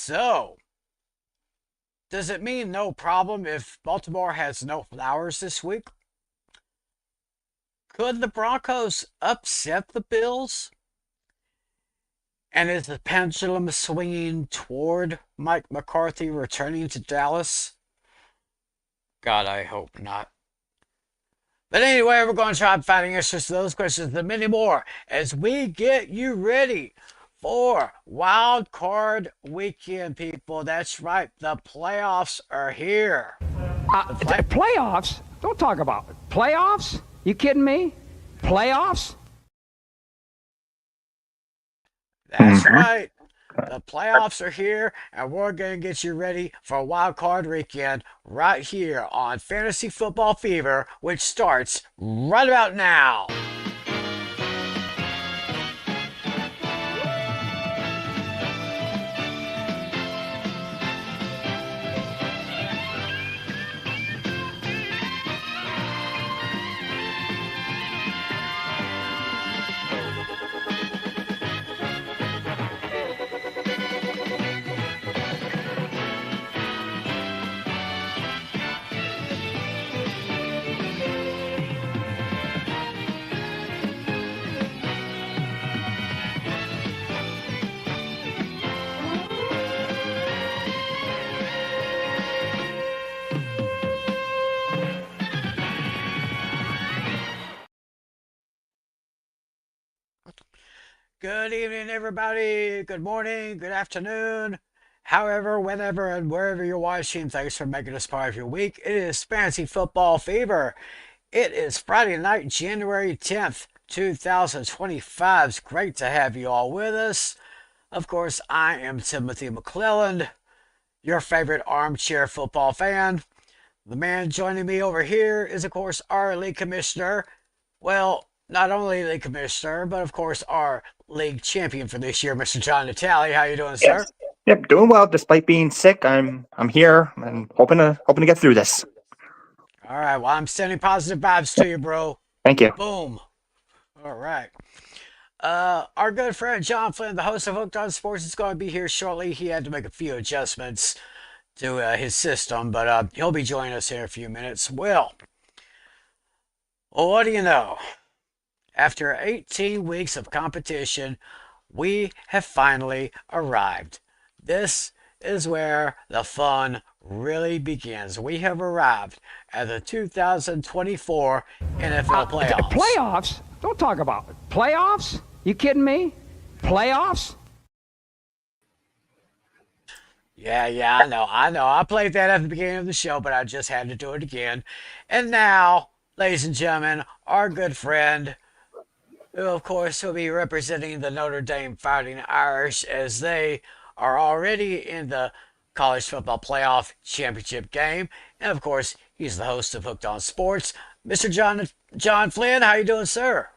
So, does it mean no problem if Baltimore has no Flowers this week? Could the Broncos upset the Bills? And is the pendulum swinging toward Mike McCarthy returning to Dallas? God, I hope not. But anyway, we're going to try finding answers to those questions and many more as we get you ready for Wild Card Weekend, people. That's right, the playoffs are here. Playoffs? Don't talk about it. Playoffs? You kidding me? Playoffs? That's right. The playoffs are here, and we're going to get you ready for Wild Card Weekend right here on Fantasy Football Fever, which starts right about now. Good evening, everybody. Good morning, good afternoon. However, whenever, and wherever you're watching, thanks for making us part of your week. It is Fantasy Football Fever. It is Friday night, January 10th, 2025. It's great to have you all with us. Of course, I am Timothy McClelland, your favorite armchair football fan. The man joining me over here is, of course, our league commissioner. Well, not only league commissioner, but of course our league champion for this year, Mr. John Natali. How you doing, sir? Yep, doing well despite being sick. I'm here and hoping to get through this. All right. Well, I'm sending positive vibes to you, bro. Thank you. Boom. All right. Our good friend John Flynn, the host of Hooked on Sports, is going to be here shortly. He had to make a few adjustments to his system, but he'll be joining us here in a few minutes. Well, what do you know? After 18 weeks of competition, we have finally arrived. This is where the fun really begins. We have arrived at the 2024 NFL playoffs. Playoffs? Don't talk about it. Playoffs? You kidding me? Playoffs? Yeah, I know. I played that at the beginning of the show, but I just had to do it again. And now, ladies and gentlemen, our good friend, who of course will be representing the Notre Dame Fighting Irish as they are already in the college football playoff championship game. And of course, he's the host of Hooked on Sports, Mr. John Flynn. How you doing, sir?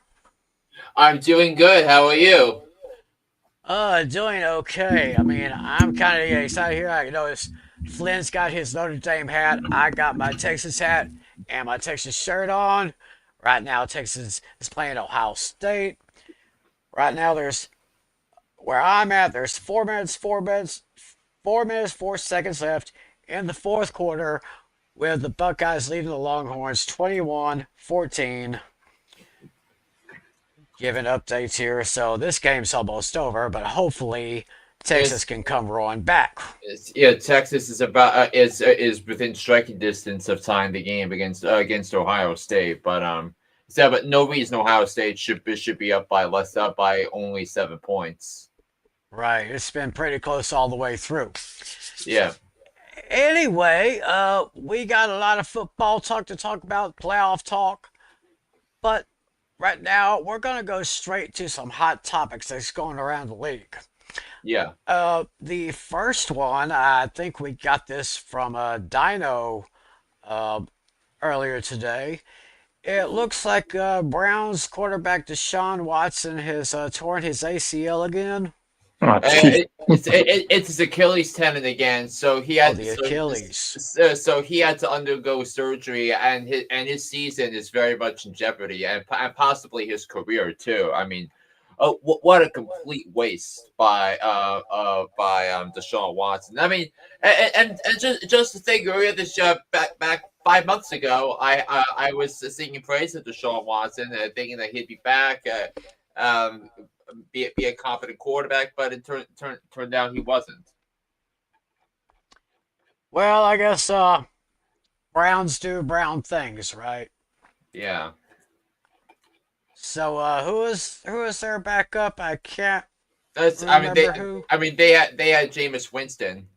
I'm doing good. How are you? Doing okay. I mean, I'm kind of excited here. I notice Flynn's got his Notre Dame hat. I got my Texas hat and my Texas shirt on. Right now, Texas is playing Ohio State. Right now, where I'm at, there's 4 seconds left in the fourth quarter with the Buckeyes leading the Longhorns 21-14. Giving updates here. So this game's almost over, but hopefully Texas can come roaring back. Yeah, Texas is about is within striking distance of tying the game against Ohio State, but no reason Ohio State should be up by only 7 points. Right, it's been pretty close all the way through. Yeah. Anyway, we got a lot of football talk to talk about, playoff talk, but right now we're gonna go straight to some hot topics that's going around the league. Yeah. The first one, I think we got this from Dino earlier today. It looks like Browns quarterback Deshaun Watson has torn his ACL again. Oh, It's his Achilles tendon again, so he had the Achilles. So he had to undergo surgery, and his season is very much in jeopardy, and possibly his career too. I mean, what a complete waste by Deshaun Watson. I mean, and just to think earlier this back 5 months ago, I was singing praise of Deshaun Watson, thinking that he'd be back, be a competent quarterback, but it turned out he wasn't. Well, I guess Browns do Brown things, right? Yeah. So who is their backup? I can't That's remember who. they had Jameis Winston.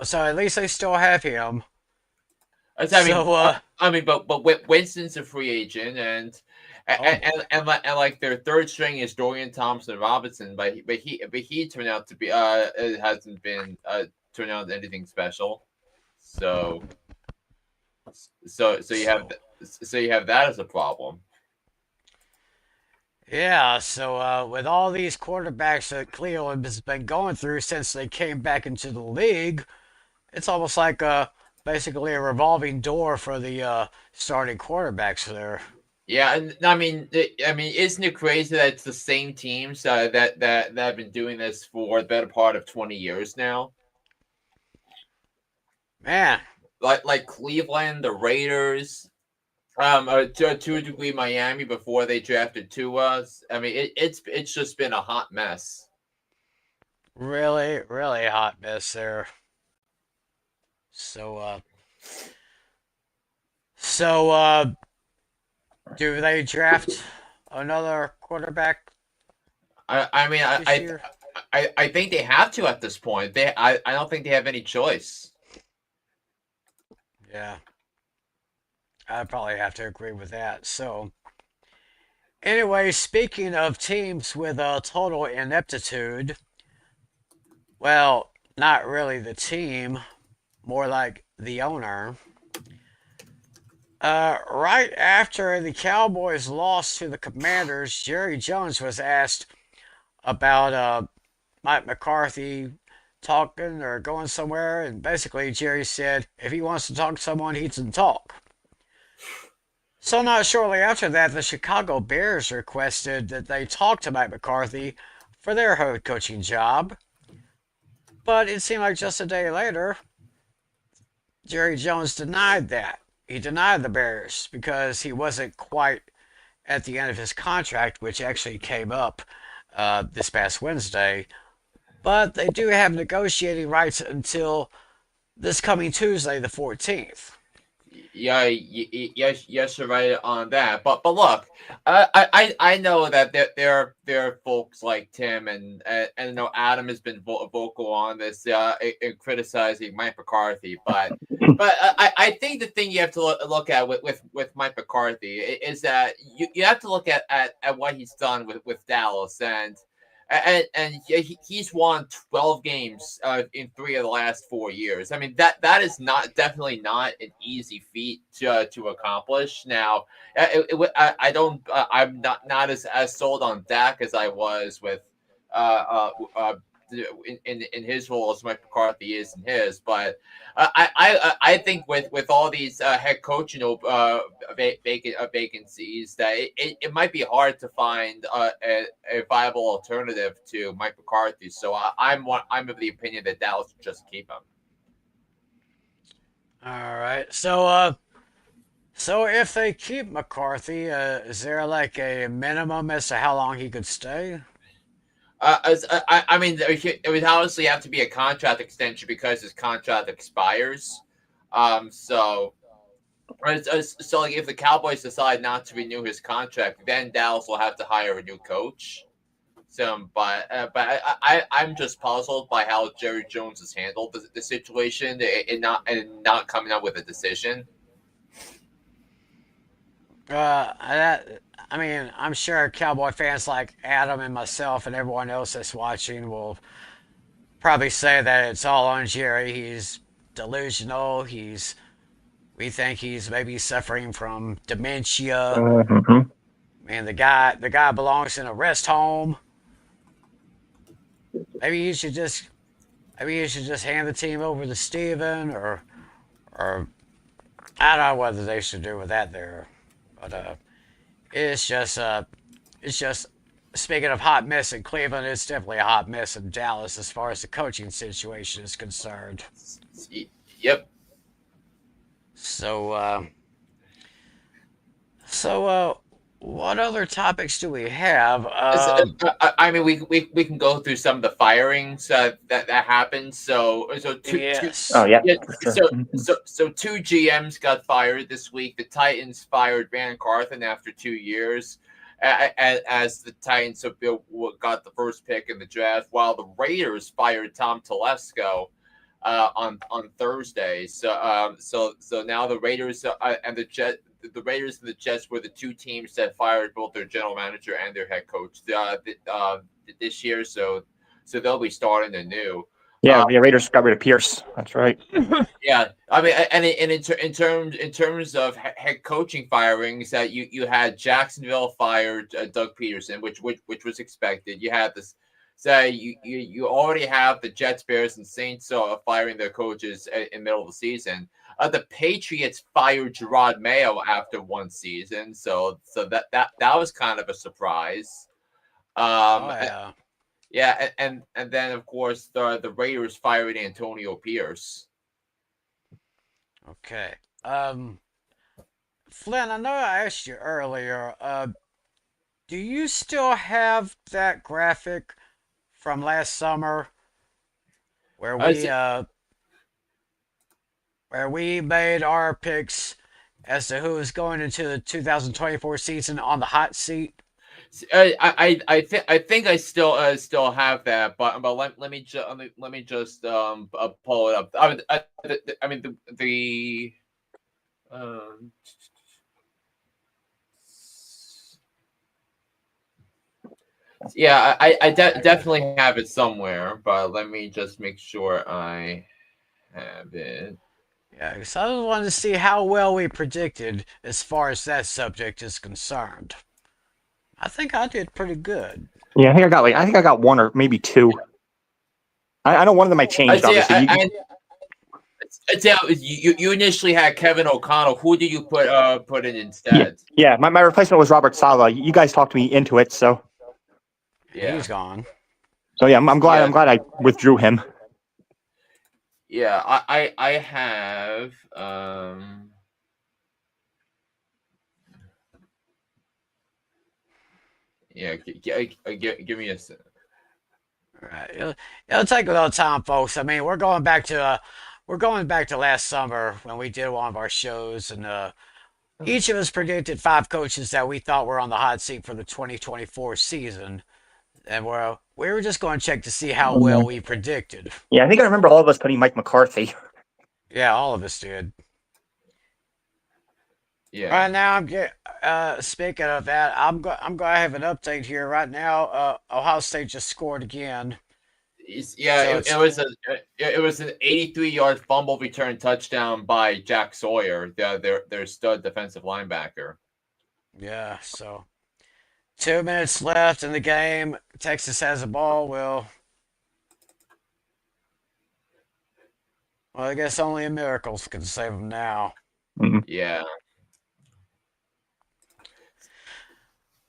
So at least they still have him. That's, So but Winston's a free agent, and like their third string is Dorian Thompson Robinson, but he turned out to be it hasn't been turned out anything special. So you have that as a problem. yeah, so with all these quarterbacks that Cleveland has been going through since they came back into the league, it's almost like basically a revolving door for the starting quarterbacks there. Yeah, and isn't it crazy that it's the same teams that have been doing this for the better part of 20 years now? Man, Like Cleveland, the Raiders, to a degree Miami before they drafted Tua. I mean, it's just been a hot mess. really, really hot mess there. So so do they draft another quarterback I mean, this year? I think they have to at this point. I don't think they have any choice. Yeah, I probably have to agree with that. So anyway, speaking of teams with a total ineptitude, well, not really the team, more like the owner. Right after the Cowboys lost to the Commanders, Jerry Jones was asked about Mike McCarthy talking or going somewhere, and basically Jerry said if he wants to talk to someone, he can talk. So not shortly after that, the Chicago Bears requested that they talk to Mike McCarthy for their head coaching job, but it seemed like just a day later, Jerry Jones denied that. He denied the Bears because he wasn't quite at the end of his contract, which actually came up this past Wednesday. But they do have negotiating rights until this coming Tuesday, the 14th. Yeah, yes, you're right on that. But look, I know that there are folks like Tim and I know Adam has been vocal on this in criticizing Mike McCarthy, but I think the thing you have to look at with Mike McCarthy is that you have to look at what he's done with Dallas and he's won 12 games in 3 of the last 4 years. I mean that is definitely not an easy feat to accomplish. Now, I don't I'm not as sold on Dak as I was with in his role as Mike McCarthy is in his, but I think with all these head coaching vacancies that it might be hard to find a viable alternative to Mike McCarthy. So I'm of the opinion that Dallas should just keep him. All right. So if they keep McCarthy, is there like a minimum as to how long he could stay? I mean, it would obviously have to be a contract extension because his contract expires. So like if the Cowboys decide not to renew his contract, then Dallas will have to hire a new coach. So, I'm just puzzled by how Jerry Jones has handled the situation and not coming up with a decision. I mean, I'm sure Cowboy fans like Adam and myself and everyone else that's watching will probably say that it's all on Jerry. He's delusional. We think he's maybe suffering from dementia. Mhm. And the guy belongs in a rest home. Maybe you should just hand the team over to Steven or I don't know what they should do with that there. But it's just speaking of hot mess in Cleveland, it's definitely a hot mess in Dallas as far as the coaching situation is concerned. Yep. So, so, what other topics do we have? I mean, we can go through some of the firings that happened. So Oh Yes. yeah, yeah, for sure. so two GMs got fired this week. The Titans fired Van Carthen after 2 years, as the Titans got the first pick in the draft, while the Raiders fired Tom Telesco on Thursday. So now the Raiders and the Raiders and the Jets were the two teams that fired both their general manager and their head coach this year. So they'll be starting anew. Yeah, Raiders got rid of Pierce. That's right. Yeah, I mean, and in terms of head coaching firings, that you had Jacksonville fired Doug Peterson, which was expected. You had this. Say you already have the Jets, Bears, and Saints firing their coaches in the middle of the season. The Patriots fired Gerard Mayo after one season, so that was kind of a surprise. Oh yeah. Yeah, and then of course the Raiders fired Antonio Pierce. Okay. Flynn, I know I asked you earlier. Do you still have that graphic from last summer where we made our picks as to who was going into the 2024 season on the hot seat? I think I still have that, but let me just pull it up. I mean the um, yeah, definitely have it somewhere, but let me just make sure I have it. Yeah, because I just wanted to see how well we predicted as far as that subject is concerned. I think I did pretty good. Yeah, I think I got one or maybe two. I know one of them I changed. Obviously, you initially had Kevin O'Connell. Who did you put in instead? yeah. My replacement was Robert Saleh. You guys talked me into it, so Yeah. He's gone. yeah. I'm glad. Yeah. I'm glad I withdrew him. Yeah, I have yeah, give me a second. All right. It'll take a little time, folks. I mean, we're going back to last summer when we did one of our shows, and each of us predicted 5 coaches that we thought were on the hot seat for the 2024 season, and we were just going to check to see how well we predicted. Yeah, I think I remember all of us putting Mike McCarthy. Yeah, all of us did. Yeah. Right now, speaking of that, I'm going to have an update here right now. Ohio State just scored again. Yeah, it was an 83-yard fumble return touchdown by Jack Sawyer, their stud defensive linebacker. Yeah, so 2 minutes left in the game. Texas has the ball. Well, I guess only a miracle can save them now. Yeah.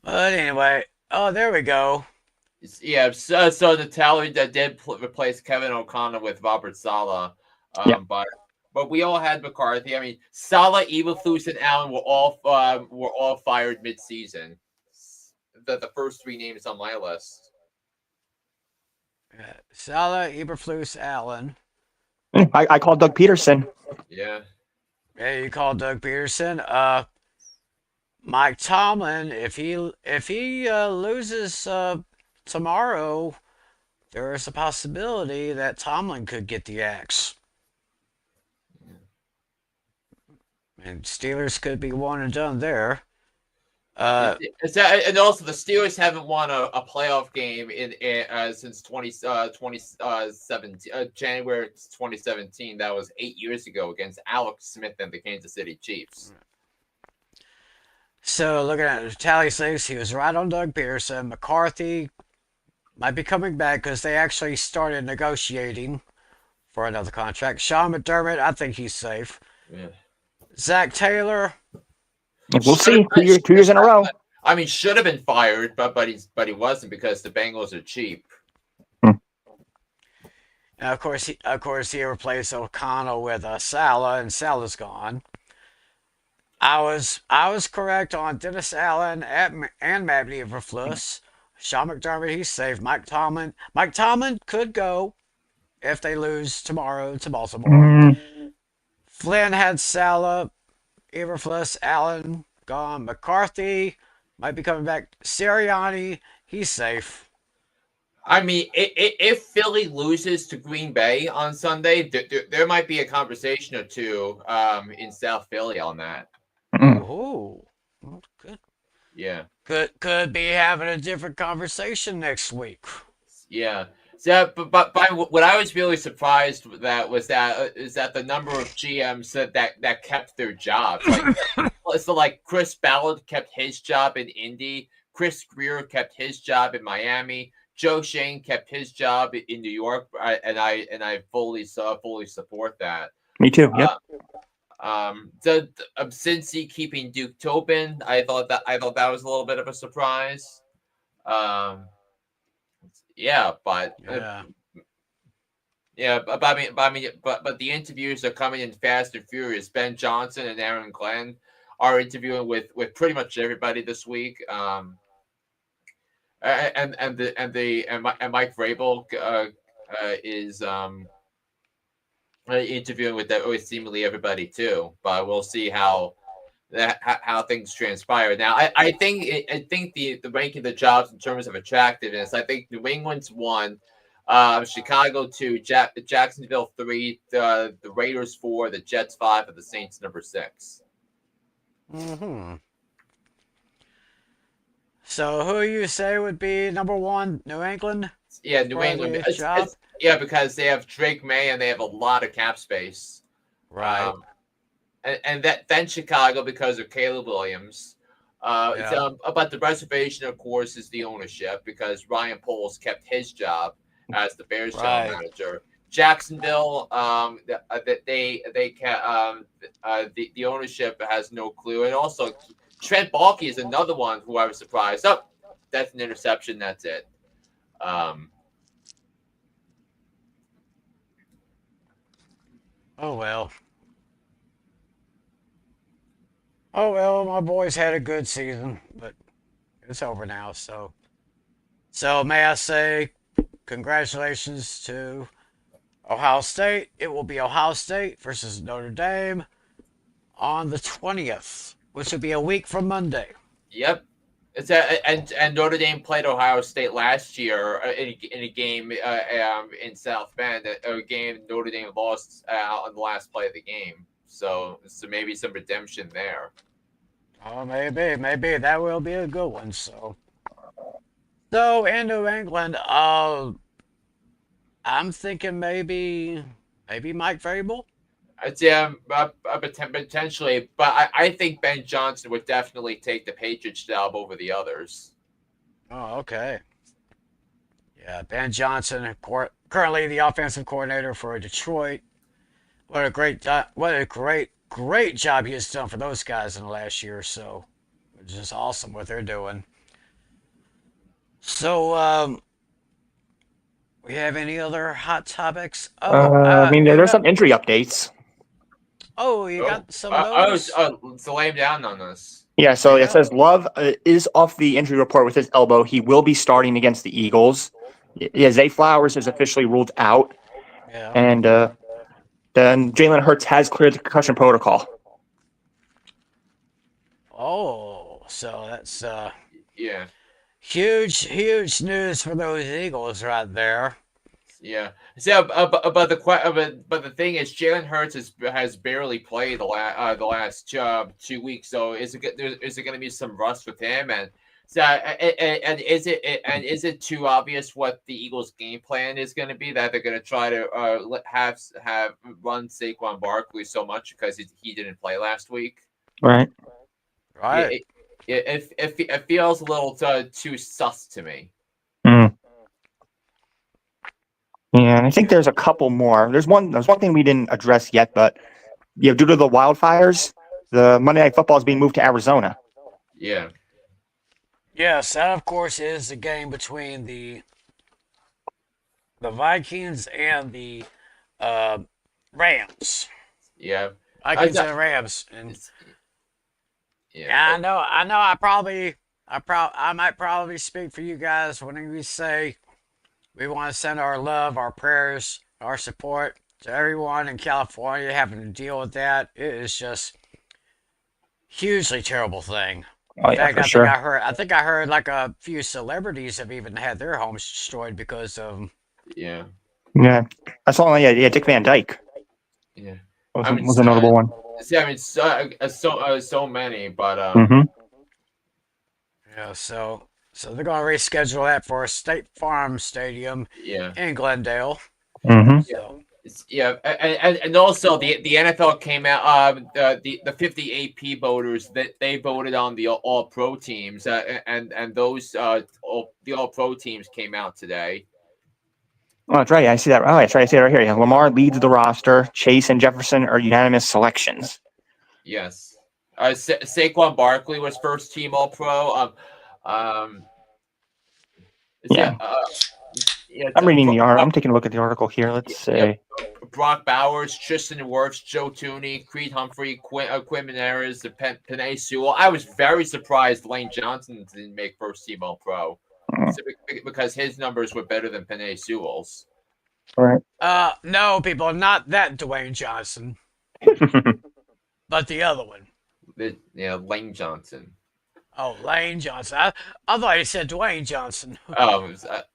But anyway, oh, there we go. Yeah, so the tally that did replace Kevin O'Connell with Robert Saleh, but we all had McCarthy. I mean, Saleh, Eberflus, and Allen were all fired mid-season. The first 3 names on my list. Saleh, Eberflus, Allen. I called Doug Peterson. Yeah. Yeah, you called Doug Peterson. Mike Tomlin, if he loses tomorrow, there is a possibility that Tomlin could get the axe. And Steelers could be one and done there. And also the Steelers haven't won a playoff game since 2017, January 2017. That was 8 years ago against Alex Smith and the Kansas City Chiefs. So looking at the tally stakes, he was right on Doug Pearson. McCarthy might be coming back because they actually started negotiating for another contract. Sean McDermott, I think he's safe. Yeah. Zach Taylor. We'll see. 2 years in a row. I mean, should have been fired, but he wasn't because the Bengals are cheap. And of course, he replaced O'Connell with Salah, and Salah's gone. I was correct on Dennis Allen and Matt Eberflus. Sean McDermott, he's safe. Mike Tomlin could go if they lose tomorrow to Baltimore. Flynn had Salah, Eberflus, Allen gone. McCarthy might be coming back. Sirianni, he's safe. I mean, if Philly loses to Green Bay on Sunday, there might be a conversation or two in South Philly on that. Oh, good. Yeah. Could be having a different conversation next week. Yeah. So, but what I was really surprised with that is that the number of GMs that kept their jobs. Like Chris Ballard kept his job in Indy. Chris Greer kept his job in Miami. Joe Shane kept his job in New York, and I fully support that. Me too. Yep. Cincy keeping Duke Tobin, I thought that was a little bit of a surprise. Yeah, but the interviews are coming in fast and furious. Ben Johnson and Aaron Glenn are interviewing with pretty much everybody this week. And Mike Vrabel is interviewing with seemingly everybody too. But we'll see how things transpire. Now, I think the ranking of the jobs in terms of attractiveness, I think New England's 1, Chicago 2, Jacksonville 3, the Raiders 4, the Jets 5, and the Saints number 6. So who you say would be number 1? New England? Yeah, New England. Yeah, because they have Drake May and they have a lot of cap space. Right. And then Chicago because of Caleb Williams. But the reservation, of course, is the ownership because Ryan Poles kept his job as the Bears general manager. Jacksonville, the ownership has no clue, and also Trent Baalke is another one who I was surprised. Oh, that's an interception. That's it. Oh well, my boys had a good season, but it's over now. So may I say, congratulations to Ohio State. It will be Ohio State versus Notre Dame on the 20th, which will be a week from Monday. Yep. And Notre Dame played Ohio State last year in a game in South Bend, a game Notre Dame lost on the last play of the game. So maybe some redemption there. Oh, maybe that will be a good one. So in New England, I'm thinking maybe Mike Vrabel. I'd say potentially, but I think Ben Johnson would definitely take the Patriots job over the others. Oh, okay. Yeah, Ben Johnson, currently the offensive coordinator for Detroit. What a great job he has done for those guys in the last year or so. It's just awesome what they're doing. So, we have any other hot topics? There's some injury updates. Oh, you got some of those? So lay him down on this. Yeah, so it says Love is off the injury report with his elbow. He will be starting against the Eagles. Yeah, Zay Flowers is officially ruled out. Yeah. And then Jalen Hurts has cleared the concussion protocol. Oh, so that's huge news for those Eagles right there. Yeah. So, but the thing is, Jalen Hurts has barely played the last 2 weeks. So is it going to be some rust with him? And so is it too obvious what the Eagles' game plan is going to be, that they're going to try to have run Saquon Barkley so much because he didn't play last week? Right. It feels a little too sus to me. Yeah, and I think there's a couple more. There's one thing we didn't address yet, but due to the wildfires, the Monday Night Football is being moved to Arizona. Yeah. Yes, that of course is the game between the Vikings and the uh, Rams. Yeah, I Vikings thought and Rams, and it's yeah. yeah, I know, I might probably speak for you guys when we say we want to send our love, our prayers, our support to everyone in California having to deal with that. It is just hugely terrible thing. Oh In yeah, fact, for sure. I think I heard like a few celebrities have even had their homes destroyed because of. Yeah, Yeah, I saw. Yeah, yeah. Dick Van Dyke yeah. was I mean, was a notable one. see, I mean, so many, but Mm-hmm. Yeah, so they're gonna reschedule that for State Farm Stadium yeah, in Glendale. Mm-hmm. yeah, So yeah, and also the NFL came out. The 50 AP voters that they voted on the All Pro teams, and those the All Pro teams came out today. Oh, that's right. I see that. Oh, that's right. I see it right here. Yeah, Lamar leads the roster. Chase and Jefferson are unanimous selections. Yes, Saquon Barkley was first team All Pro. Um, yeah, Yeah, yeah, I'm reading the article. I'm taking a look at the article here. Let's yeah, see. Brock Bowers, Tristan Wirfs, Joe Tooney, Creed Humphrey, Quinn Menares, Penei Sewell. I was very surprised Lane Johnson didn't make first team All Pro because his numbers were better than Penei Sewell's. All right. no, people, not that Dwayne Johnson, but the other one. Yeah, Lane Johnson. Oh, Lane Johnson. I thought he said Dwayne Johnson.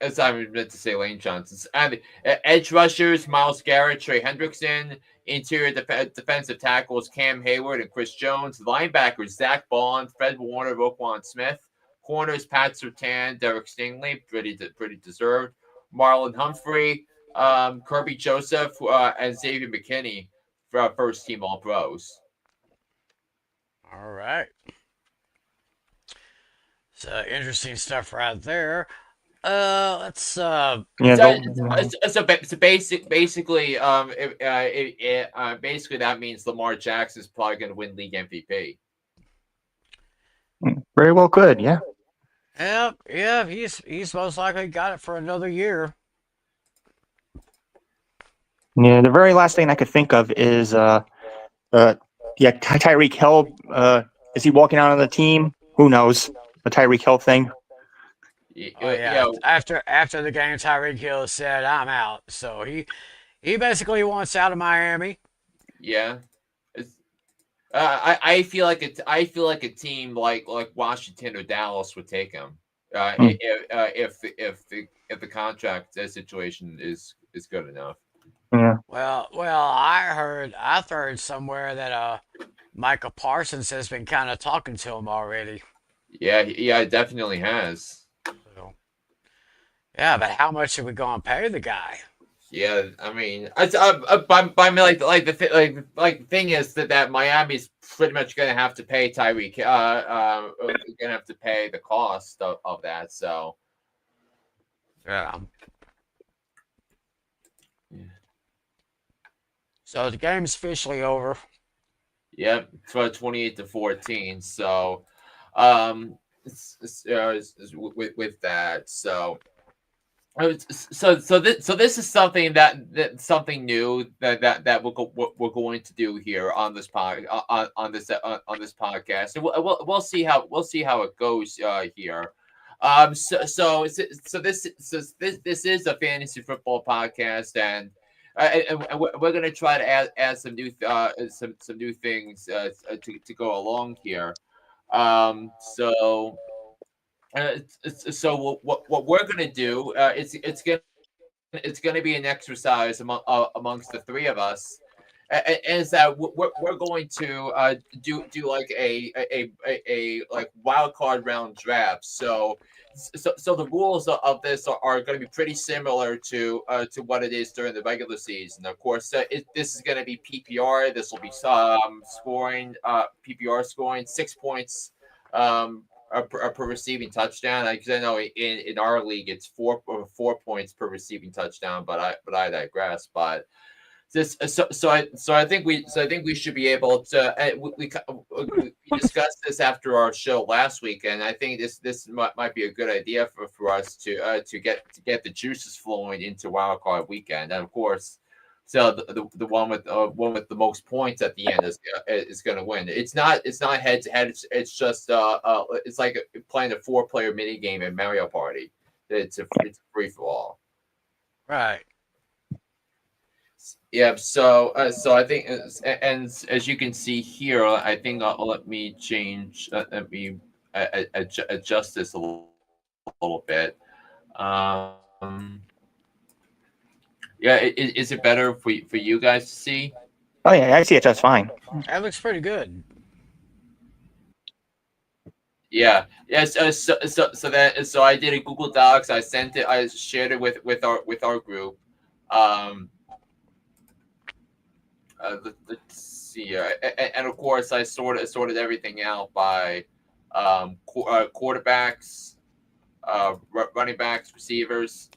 As I meant to say, Lane Johnson's and edge rushers: Miles Garrett, Trey Hendrickson. Interior defensive tackles: Cam Hayward and Chris Jones. Linebackers: Zach Bond, Fred Warner, Roquan Smith. Corners: Pat Surtain, Derek Stingley, pretty deserved. Marlon Humphrey, Kirby Joseph, and Xavier McKinney for first team All Pros. All right. So interesting stuff right there. Let's Yeah. So, basically, basically that means Lamar Jackson's probably going to win league MVP. Very well. Good. Yeah. yeah, he's most likely got it for another year. Yeah. The very last thing I could think of is yeah, Tyreek Hill. Is he walking out on the team? Who knows? The Tyreek Hill thing. Oh yeah. Yeah, After the game, Tyreek Hill said, "I'm out." So he basically wants out of Miami. yeah. It's, I feel like I feel like a team like Washington or Dallas would take him. Hmm. If the contract situation is good enough. Yeah. Well, I've heard somewhere that Michael Parsons has been kind of talking to him already. Yeah, it definitely has. So, yeah, but how much are we going to pay the guy? Yeah, I mean, by me, the thing is that Miami's pretty much gonna have to pay Tyreek. Gonna have to pay the cost of that. So Yeah. yeah, So the game's officially over. yep, for 28-14. So, with that, this is something that something new that we're going to do here on this on this podcast, and we'll see how it goes here. This is a fantasy football podcast, and we're going to try to add some new some new things to go along here. So what we're gonna do it's gonna be an exercise amongst the three of us, is that we're going to do like a like wild card round draft. So the rules of this are going to be pretty similar to what it is during the regular season. Of course, this is going to be PPR. This will be scoring PPR scoring 6 points per receiving touchdown. Because I know in our league it's 4 points per receiving touchdown, but I digress. But I think we should be able to. We discussed this after our show last week, and I think this might be a good idea for us to get the juices flowing into Wild Card Weekend, and of course, so the one with the most points at the end is going to win. It's not head to head. It's just it's like playing a 4-player mini game in Mario Party. It's a free for all. Right. Yeah, so I think, and as you can see here, I think let me change, let me adjust this a little bit. Yeah, is it better for you guys to see? Oh yeah, I see it just fine. That looks pretty good. Yeah, yes. So I did a Google Docs. I sent it. I shared it with our group. Let's see, and of course I sorted everything out by quarterbacks, running backs, receivers,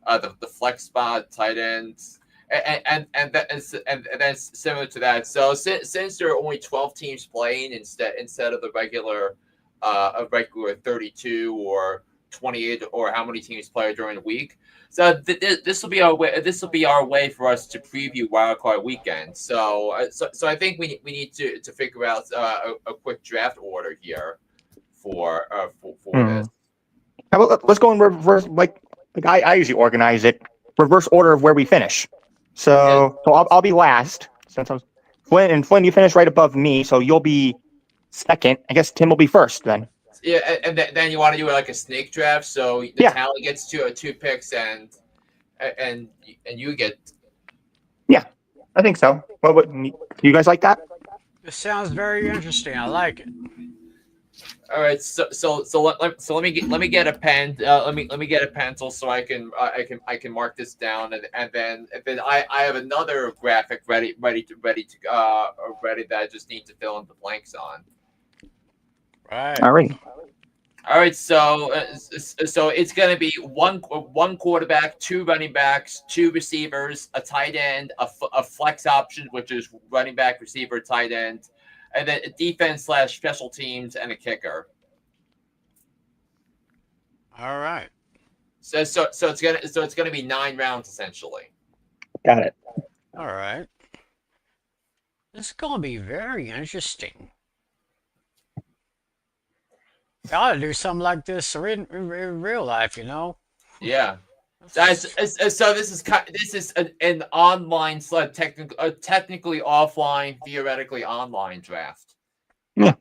the flex spot, tight ends, and then similar to that. So since there are only 12 teams playing instead of the regular 32 or 28 or how many teams play during the week. So this will be our way. This will be our way for us to preview Wildcard Weekend. So I think we need to figure out a quick draft order here for this. How about let's go in reverse, like I usually organize it, reverse order of where we finish. So I'll be last since I'm Flynn. You finish right above me, so you'll be second. I guess Tim will be first then. Yeah, and then you want to do like a snake draft, so the tally gets two picks, and you get. Yeah, I think so. What do you guys like that? This sounds very interesting. I like it. All right, so let me get a pen. Let me get a pencil so I can mark this down, and then I have another graphic ready that I just need to fill in the blanks on. Right. All right. All right, so it's going to be one quarterback, 2 running backs, 2 receivers, a tight end, a flex option, which is running back, receiver, tight end, and then a defense/special teams and a kicker. All right. So it's gonna be 9 rounds essentially. Got it. All right. This is gonna be very interesting. I ought to do something like this in real life, you know? Yeah. So this is an online technically offline, theoretically online draft. Yeah.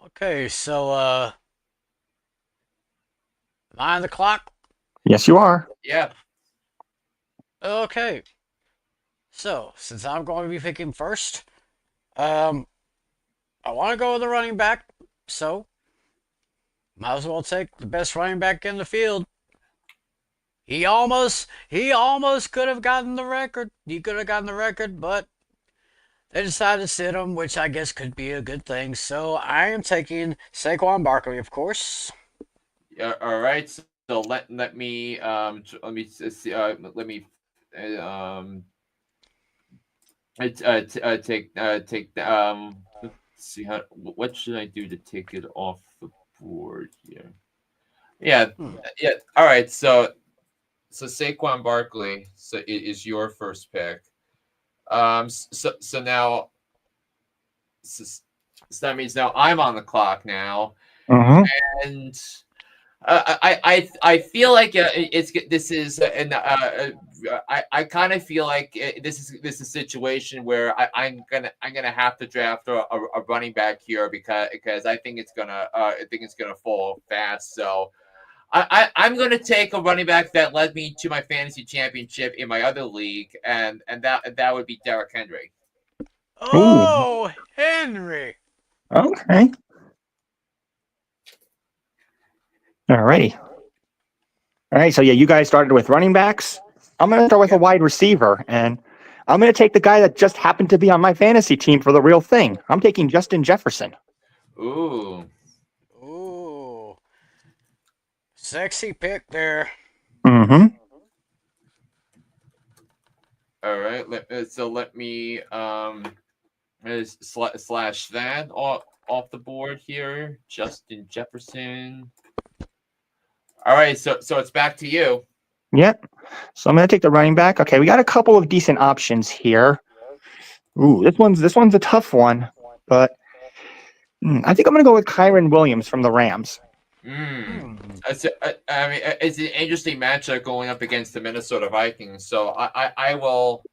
Okay, so am I on the clock? Yes, you are. Yeah. Okay. So, since I'm going to be picking first, I want to go with the running back, so might as well take the best running back in the field. He almost could have gotten the record. He could have gotten the record, but they decided to sit him, which I guess could be a good thing. So I am taking Saquon Barkley, of course. Yeah. All right. So let me see. Let me take let's see what should I do to take it off the board here. Yeah. All right. So Saquon Barkley is your first pick. So now that means now I'm on the clock now, and I feel like I kind of feel like this is a situation where I'm gonna have to draft a running back here because I think it's gonna fall fast. So I'm gonna take a running back that led me to my fantasy championship in my other league, and that would be Derrick Henry. Oh, Henry. Okay. Alrighty. All right. So yeah, you guys started with running backs. I'm going to start with a wide receiver, and I'm going to take the guy that just happened to be on my fantasy team for the real thing. I'm taking Justin Jefferson. Ooh. Ooh. Sexy pick there. Mm-hmm. All right. Let me slash that off the board here. Justin Jefferson. All right. So it's back to you. Yep. So I'm gonna take the running back. Okay, we got a couple of decent options here. Ooh, this one's a tough one, but I think I'm gonna go with Kyron Williams from the Rams. I mean, it's an interesting matchup going up against the Minnesota Vikings. So I will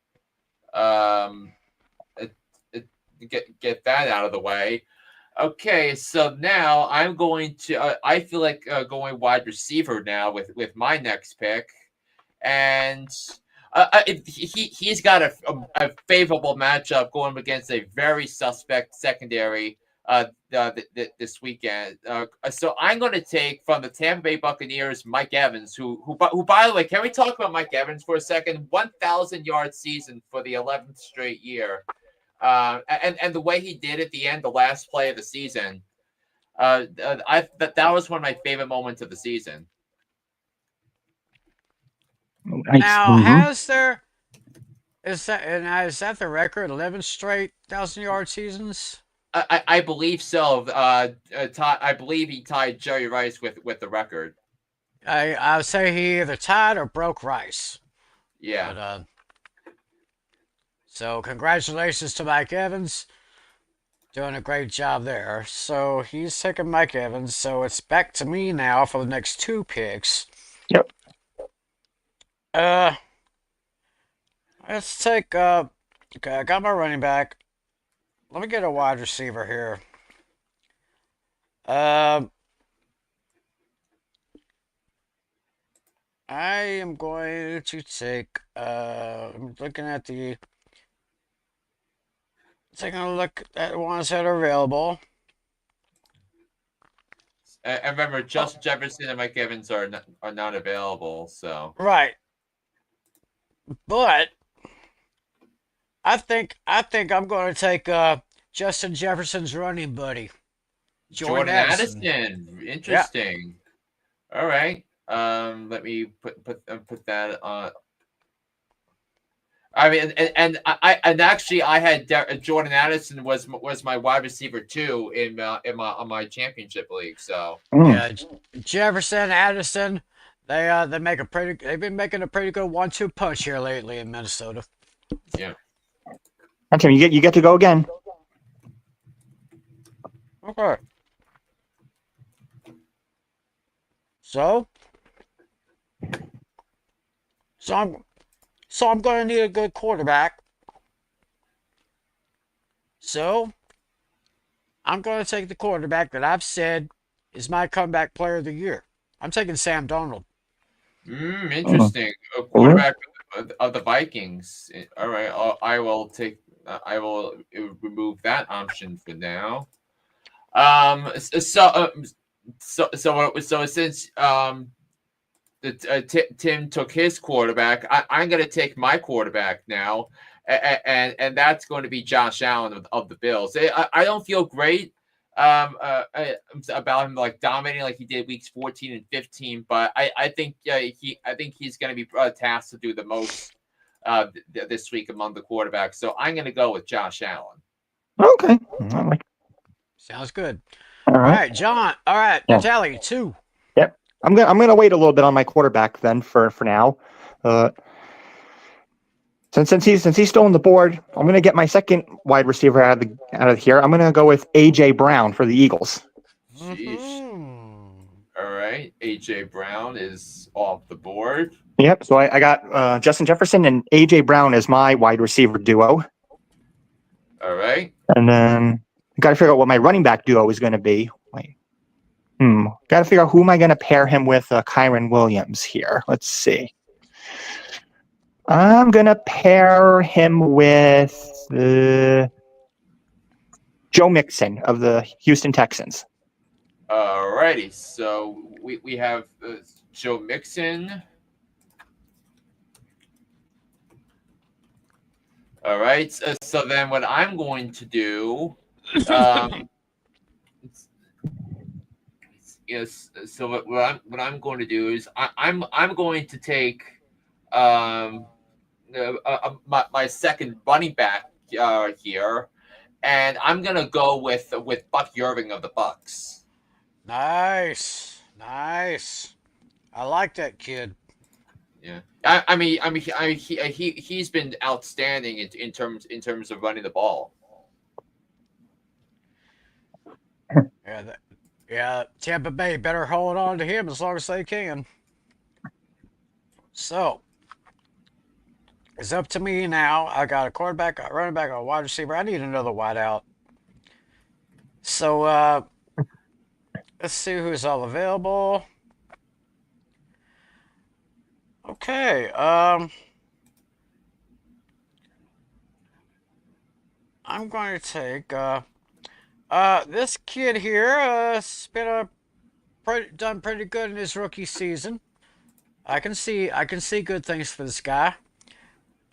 it, get that out of the way. Okay, so now I'm going to. I feel like going wide receiver now with my next pick, and he's got a favorable matchup going against a very suspect secondary this weekend. So I'm going to take from the Tampa Bay Buccaneers Mike Evans, who by the way, can we talk about Mike Evans for a second? 1,000-yard season for the 11th straight year. And the way he did at the end, the last play of the season, that was one of my favorite moments of the season. Nice. Now, is that the record? 11 straight 1,000-yard seasons? I believe so. I believe he tied Jerry Rice with the record. I would say he either tied or broke Rice. Yeah. But, so congratulations to Mike Evans. Doing a great job there. So he's taking Mike Evans. So it's back to me now for the next two picks. Yep. Let's take okay, I got my running back. Let me get a wide receiver here. I am going to take I'm looking at taking a look at ones that are available. And remember, Justin Jefferson and Mike Evans are not available. So Right. But I think I'm going to take Justin Jefferson's running buddy, Jordan Addison. Addison. Interesting. Yeah. All right. Let me put that on. I mean, and actually, I had Jordan Addison was my wide receiver too in my championship league. So yeah, Jefferson, Addison, they've been making a pretty good 1-2 punch here lately in Minnesota. Yeah. Okay, you get to go again. Okay. So I'm going to need a good quarterback. So I'm going to take the quarterback that I've said is my comeback player of the year. I'm taking Sam Darnold. Interesting. A quarterback of the Vikings. All right. I will take. I will remove that option for now. So since Tim took his quarterback, I'm going to take my quarterback now, and that's going to be Josh Allen of the Bills. I don't feel great about him like dominating like he did weeks 14 and 15, but I think he's going to be tasked to do the most this week among the quarterbacks. So I'm going to go with Josh Allen. Okay. Sounds good. All right, John. All right, Yeah. Natalie, 2. Yep. I'm gonna wait a little bit on my quarterback then for now. Since he's still on the board, I'm gonna get my second wide receiver out of here. I'm gonna go with AJ Brown for the Eagles. All right, AJ Brown is off the board. Yep. So I got Justin Jefferson and AJ Brown as my wide receiver duo. All right. And then got to figure out what my running back duo is going to be. Got to figure out who am I going to pair him with Kyron Williams here. Let's see. I'm going to pair him with Joe Mixon of the Houston Texans. All righty. So we have Joe Mixon. All right. So then what I'm going to do yes. So what I'm going to do is I'm going to take um my second running back here, and I'm gonna go with Buck Irving of the Bucks. Nice. Nice. I like that kid. Yeah, he's been outstanding in terms of running the ball. Yeah, yeah, Tampa Bay better hold on to him as long as they can. So, it's up to me now. I got a quarterback, a running back, a wide receiver. I need another wideout. So, let's see who's all available. Okay, I'm going to take this kid here. Has been done pretty good in his rookie season. I can see good things for this guy.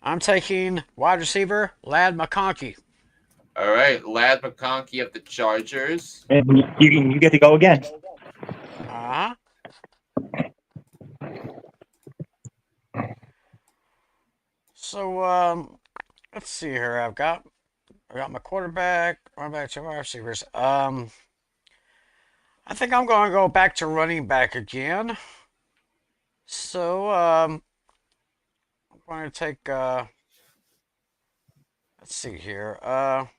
I'm taking wide receiver Lad McConkey. All right, Lad McConkey of the Chargers. And you get to go again. Uh huh. So let's see here. I got my quarterback, running back, two wide receivers. I think I'm going to go back to running back again. So I'm going to take. Let's see here. I'm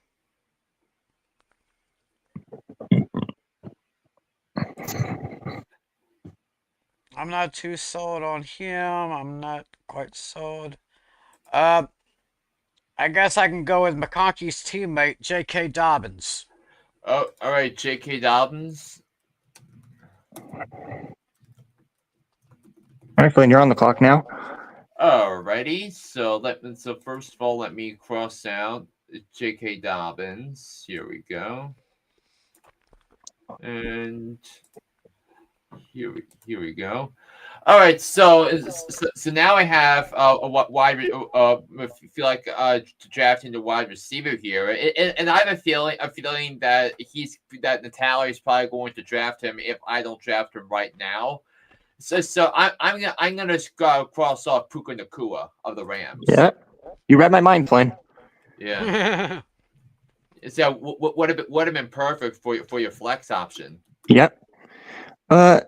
not too sold on him. I'm not quite sold. Uh, I guess I can go with McConkey's teammate, J.K. Dobbins. Oh, all right, J.K. Dobbins. All right, Flynn, you're on the clock now. Alrighty, so first of all, let me cross out J.K. Dobbins. Here we go, and here we go. All right, so now I have a feel like drafting the wide receiver here, and I have a feeling that Natalia is probably going to draft him if I don't draft him right now. So I'm gonna cross off Puka Nakua of the Rams. Yeah, you read my mind, Flynn. Yeah. So would have been perfect for your flex option. Yep. All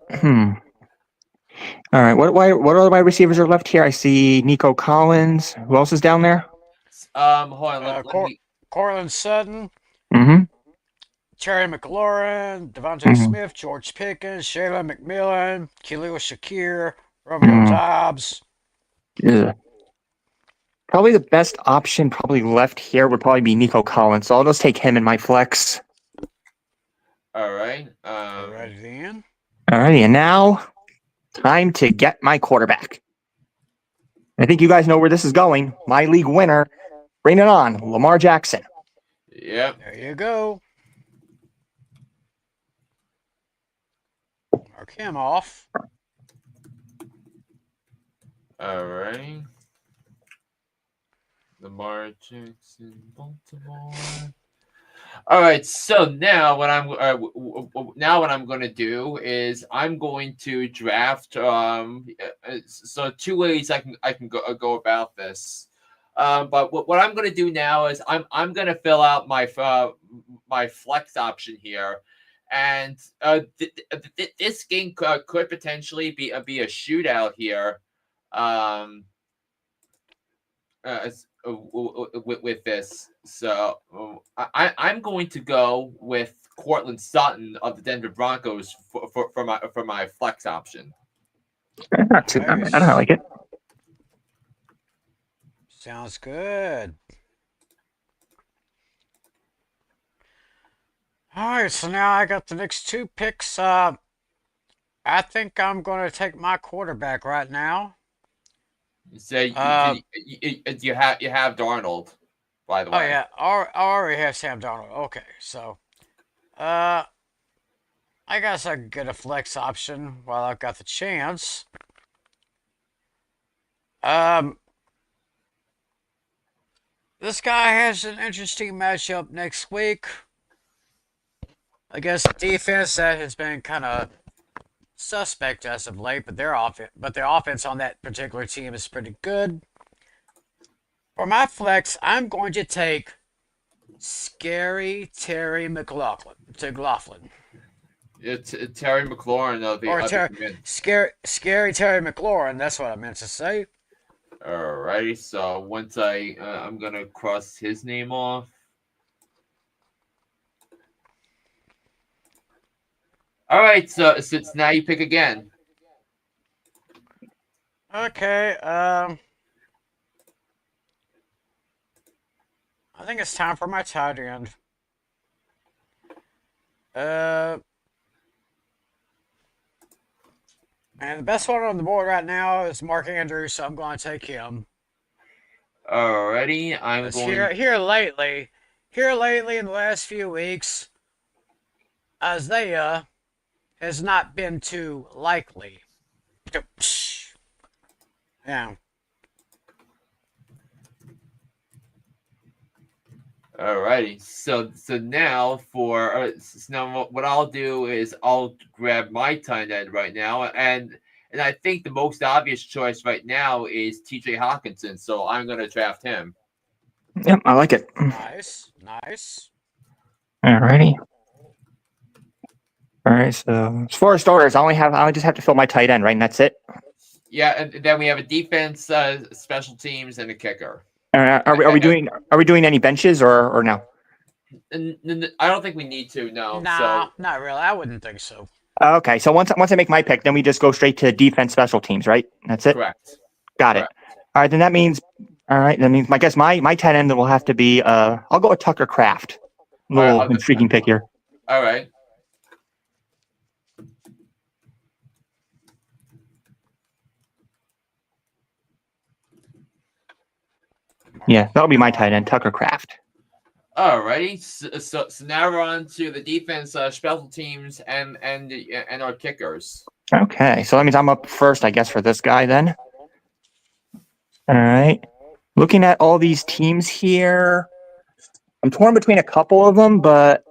right. What other wide receivers are left here? I see Nico Collins. Who else is down there? Hold on. Let me. Cortland Sutton, Mm-hmm. Terry McLaurin, Devontae Mhm. Smith, George Pickens, Shayla McMillan, Khalil Shakir, Romeo Mhm. Dobbs. Yeah. Probably the best option probably left here would probably be Nico Collins. So I'll just take him in my flex. All right. Alrighty then. Alrighty, and now time to get my quarterback. I think you guys know where this is going. My league winner. Bring it on, Lamar Jackson. Yep. There you go. Mark him off. All right. Lamar Jackson, Baltimore. All right. So now what I'm going to do is I'm going to draft. So two ways I can go about this. But what I'm going to do now is I'm going to fill out my flex option here, and this game could potentially be a shootout here. Um, with this. So I'm going to go with Cortland Sutton of the Denver Broncos for my flex option. Not too bad. I don't like it. Sounds good. Alright, so now I got the next two picks. I think I'm going to take my quarterback right now. So you have Darnold, by the way. Oh yeah, I already have Sam Darnold. Okay, so I guess I could get a flex option while I've got the chance. This guy has an interesting matchup next week against a defense that has been kind of suspect as of late, but their offense on that particular team is pretty good. For my flex, I'm going to take Scary Terry McLaughlin. It's Terry McLaurin of the Or other Ter- Scary Terry McLaurin. That's what I meant to say. Alrighty, so once I'm gonna cross his name off. All right, so since now you pick again. Okay. I think it's time for my tight end. And the best one on the board right now is Mark Andrews, so I'm going to take him. Alrighty, I'm 'Cause going. here lately in the last few weeks, Isaiah has not been too likely. Yeah. Alrighty, so now so now what I'll do is I'll grab my tight end right now, and I think the most obvious choice right now is T.J. Hawkinson, so I'm gonna draft him. Yep, I like it. Nice. Alrighty. All right. So as far as starters, I just have to fill my tight end, right? And that's it. Yeah, and then we have a defense, special teams, and a kicker. Are we doing any benches or no? I don't think we need to. No. Nah, not really. I wouldn't think so. Okay. So once I make my pick, then we just go straight to defense, special teams, right? That's it. Correct. Got it. All right. Then that means. All right. That means I guess my tight end will have to be. I'll go with Tucker Kraft. Little intriguing pick here. All right. Yeah, that'll be my tight end, Tucker Kraft. Alrighty, so now we're on to the defense, special teams, and our kickers. Okay, so that means I'm up first, I guess, for this guy then. All right. Looking at all these teams here, I'm torn between a couple of them, but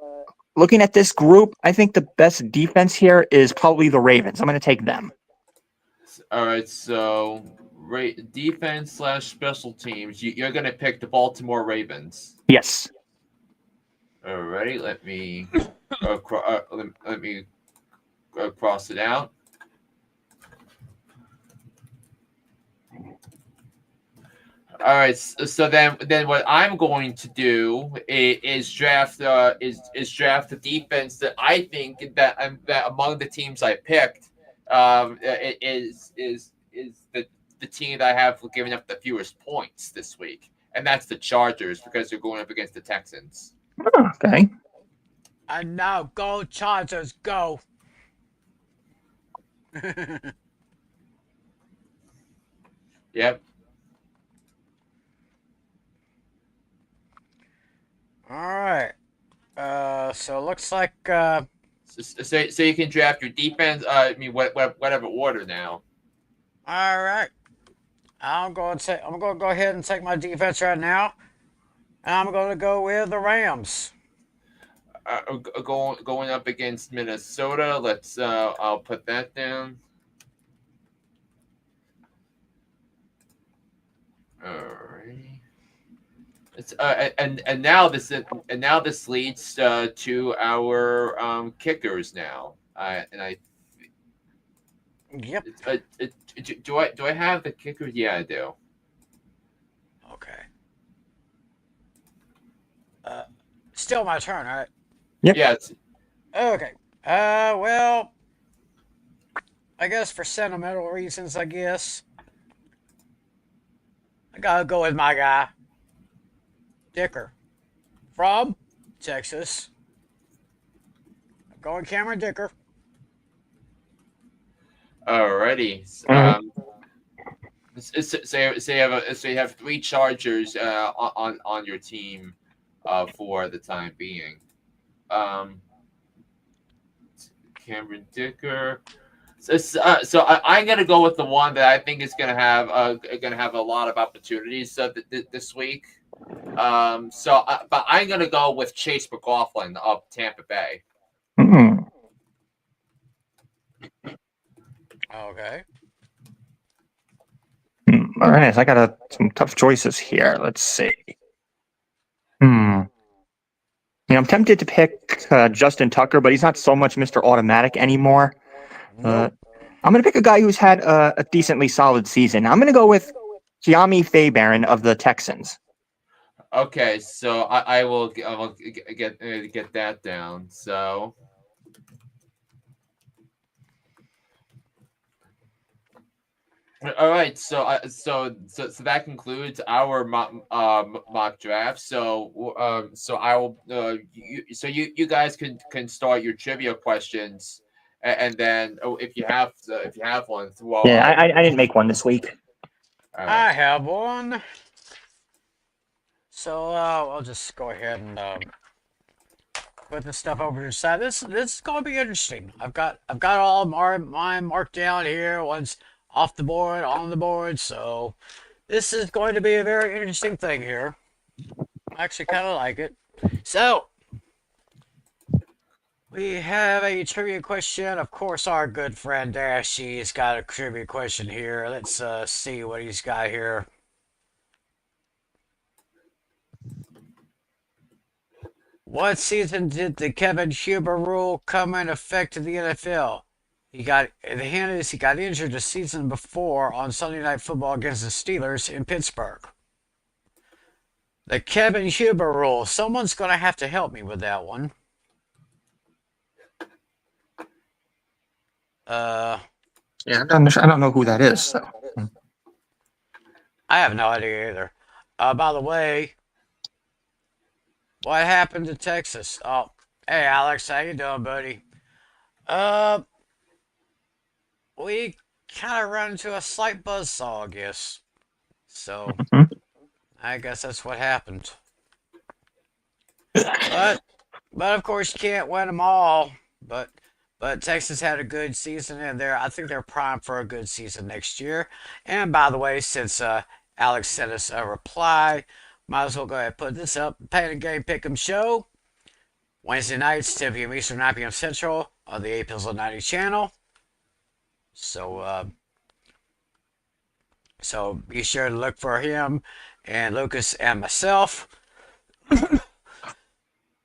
looking at this group, I think the best defense here is probably the Ravens. I'm going to take them. All right, so defense / special teams. You're going to pick the Baltimore Ravens. Yes. Alrighty, let me cross it out. All right, so then what I'm going to do is draft draft the defense that I think that among the teams I picked is the team that I have given up the fewest points this week, and that's the Chargers because they're going up against the Texans. Oh, okay. And now go Chargers, go. Yep. All right. So it looks like So you can draft your defense. I mean, whatever order now. all right. I'm going to go ahead and take my defense right now. And I'm going to go with the Rams. Going up against Minnesota. Let's. I'll put that down. Alrighty. It's and now this leads to our kickers now. Yep. Do I have the kickers? Yeah, I do. Okay. Still my turn, all right? Yep. Yeah. Okay. Well, I guess for sentimental reasons, I guess I gotta go with my guy, Dicker, from Texas. I'm going Cameron Dicker. Alrighty. So you have 3 Chargers on your team for the time being. Cameron Dicker. So I'm gonna go with the one that I think is gonna have a lot of opportunities this week. But I'm gonna go with Chase McLaughlin of Tampa Bay. Mm-hmm. Okay. All right, so I got some tough choices here. Let's see. Hmm. I'm tempted to pick Justin Tucker, but he's not so much Mr. Automatic anymore. Nope. I'm going to pick a guy who's had a decently solid season. I'm going to go with Kiami Fairbairn of the Texans. Okay, so I will get that down. So. All right, so that concludes our mock draft. So I will you guys can start your trivia questions, and then if you have one, well, Yeah, I didn't make one this week. all right. I have one. So I'll just go ahead and put this stuff over to the side. This is going to be interesting. I've got all mine marked down here. One's off the board, on the board. So this is going to be a very interesting thing here. I actually kind of like it. So we have a trivia question. Of course, our good friend Dashy's got a trivia question here. Let's see what he's got here. What season did the Kevin Huber rule come in effect in the NFL? The hint is he got injured the season before on Sunday Night Football against the Steelers in Pittsburgh. The Kevin Huber rule. Someone's going to have to help me with that one. Yeah, I don't know who that is. So. I have no idea either. By the way, what happened to Texas? Oh, hey Alex, how you doing, buddy? Uh, we kind of run into a slight buzzsaw, I guess. So Mhm. I guess that's what happened. But of course you can't win them all. But Texas had a good season, and I think they're primed for a good season next year. And by the way, since Alex sent us a reply, might as well go ahead and put this up. Pain and Game Pick'em Show, Wednesday nights, 10 p.m. Eastern, 9 p.m. Central, on the 8 Pills of 90 channel. So be sure to look for him and Lucas and myself.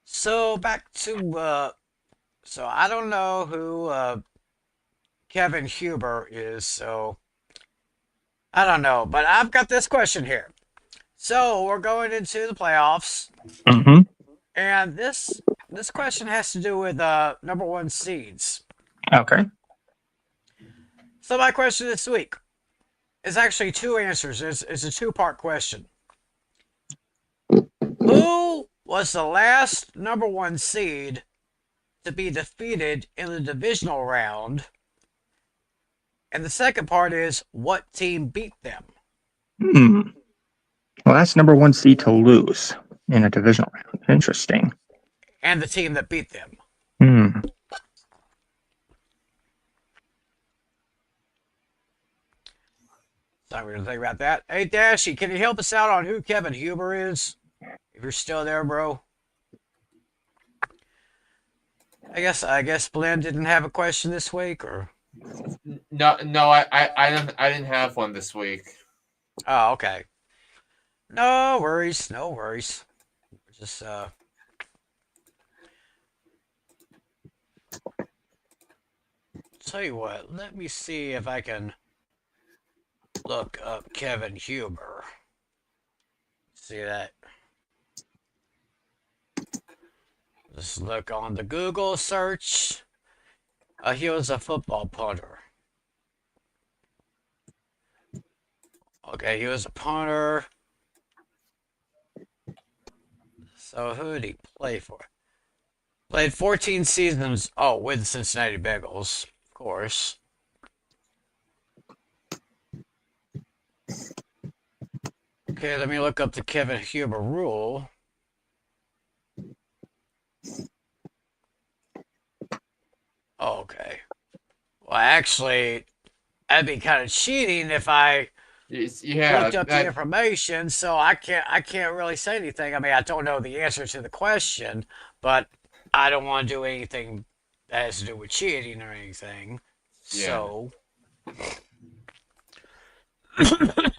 So back to so I don't know who Kevin Huber is, so I don't know, but I've got this question here. So we're going into the playoffs, Mm-hmm. and this question has to do with number one seeds. Okay. So my question this week is actually two answers. It's a two-part question. Who was the last number one seed to be defeated in the divisional round? And the second part is, what team beat them? Hmm. Well, that's number one seed to lose in a divisional round. Interesting. And the team that beat them. Hmm. So I'm going to think about that. Hey, Dashy, can you help us out on who Kevin Huber is? If you're still there, bro. I guess Glenn didn't have a question this week, or No, I didn't have one this week. oh, okay. No worries, no worries. Just tell you what. Let me see if I can look up Kevin Huber. See that? Just look on the Google search. He was a football punter. Okay, he was a punter. So who did he play for? Played 14 seasons. Oh, with the Cincinnati Bengals, of course. Okay, let me look up the Kevin Huber rule. Okay. Well, actually, that'd be kind of cheating if I Yeah, looked up the information, so I can't really say anything. I mean, I don't know the answer to the question, but I don't want to do anything that has to do with cheating or anything. Yeah. So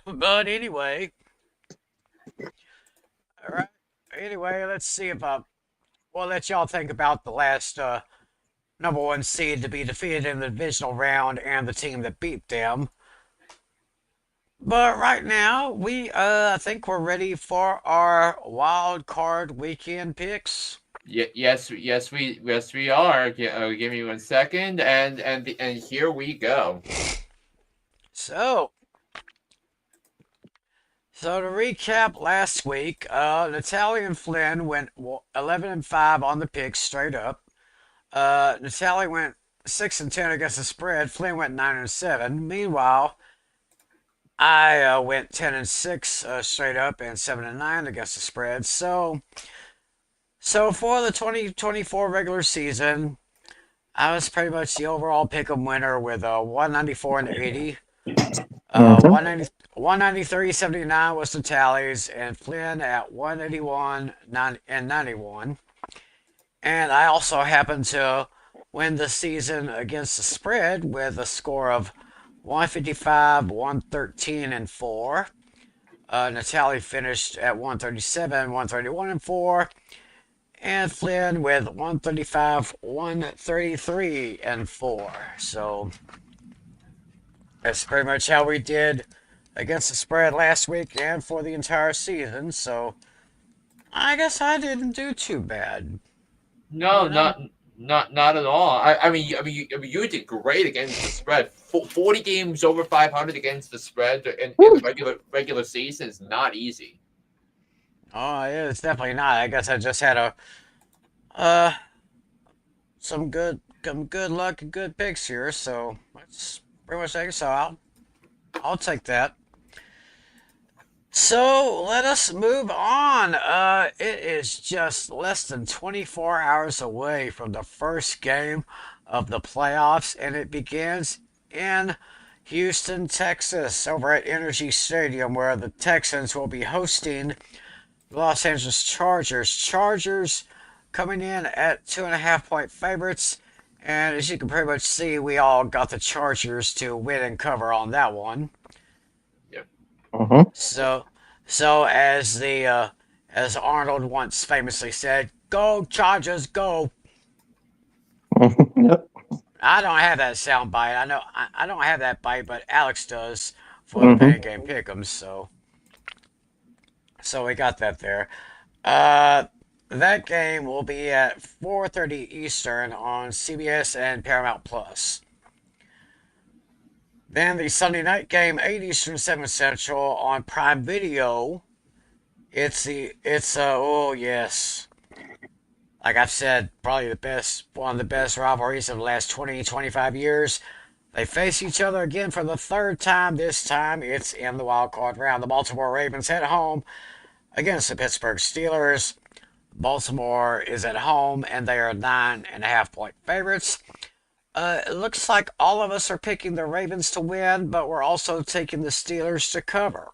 But anyway, all right. Anyway, let's see if we'll let y'all think about the last number one seed to be defeated in the divisional round and the team that beat them. But right now, I think we're ready for our wild card weekend picks. Yes, we are. Give me 1 second, and here we go. So, so to recap last week, Natalie and Flynn went 11-5 on the picks straight up. Natalie went 6-10 against the spread. Flynn went 9-7. Meanwhile, I went 10-6 straight up and 7-9 against the spread. So for the 2024 regular season, I was pretty much the overall pick'em winner with 194-80. 193.79 was the tallies, and Flynn at 181.91. And I also happened to win the season against the spread with a score of 155, 113, and 4. Natalie finished at 137, 131, and 4. And Flynn with 135, 133, and 4. So that's pretty much how we did against the spread last week and for the entire season. So I guess I didn't do too bad. No, You know? not at all. You did great against the spread. 40 games over 500 against the spread in the regular season is not easy. Oh, yeah, it's definitely not. I guess I just had uh some good luck and good picks here. So that's pretty much it. So I'll take that. So let us move on. It is just less than 24 hours away from the first game of the playoffs, and it begins in Houston, Texas, over at Energy Stadium, where the Texans will be hosting the Los Angeles Chargers. Chargers coming in at 2.5 point favorites, and as you can pretty much see, we all got the Chargers to win and cover on that one. Yep. So as Arnold once famously said, "Go Chargers, go!" Yep. I don't have that sound bite. I know I don't have that bite, but Alex does for the Penny Game Pick'ems. So we got that there. Uh, that game will be at 4:30 Eastern on CBS and Paramount Plus. Then the Sunday night game, 8 Eastern, 7 Central on Prime Video. Oh yes, like I've said, probably one of the best rivalries of the last 20, 25 years. They face each other again for the third time. This time it's in the wild card round. The Baltimore Ravens head home against the Pittsburgh Steelers. Baltimore is at home and they are 9.5 point favorites. It looks like all of us are picking the Ravens to win, but we're also taking the Steelers to cover.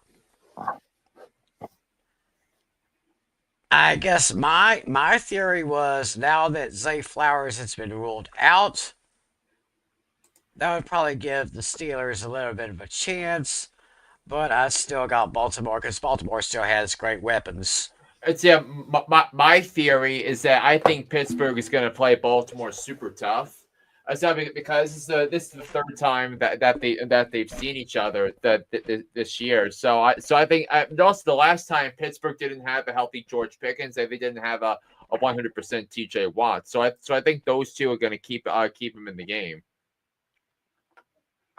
I guess my theory was now that Zay Flowers has been ruled out, that would probably give the Steelers a little bit of a chance, but I still got Baltimore because Baltimore still has great weapons. My theory is that I think Pittsburgh is going to play Baltimore super tough. Because this is the third time that they've seen each other this year. So I think also the last time Pittsburgh didn't have a healthy George Pickens, they didn't have a 100% TJ Watt. So I think those two are going to keep him in the game.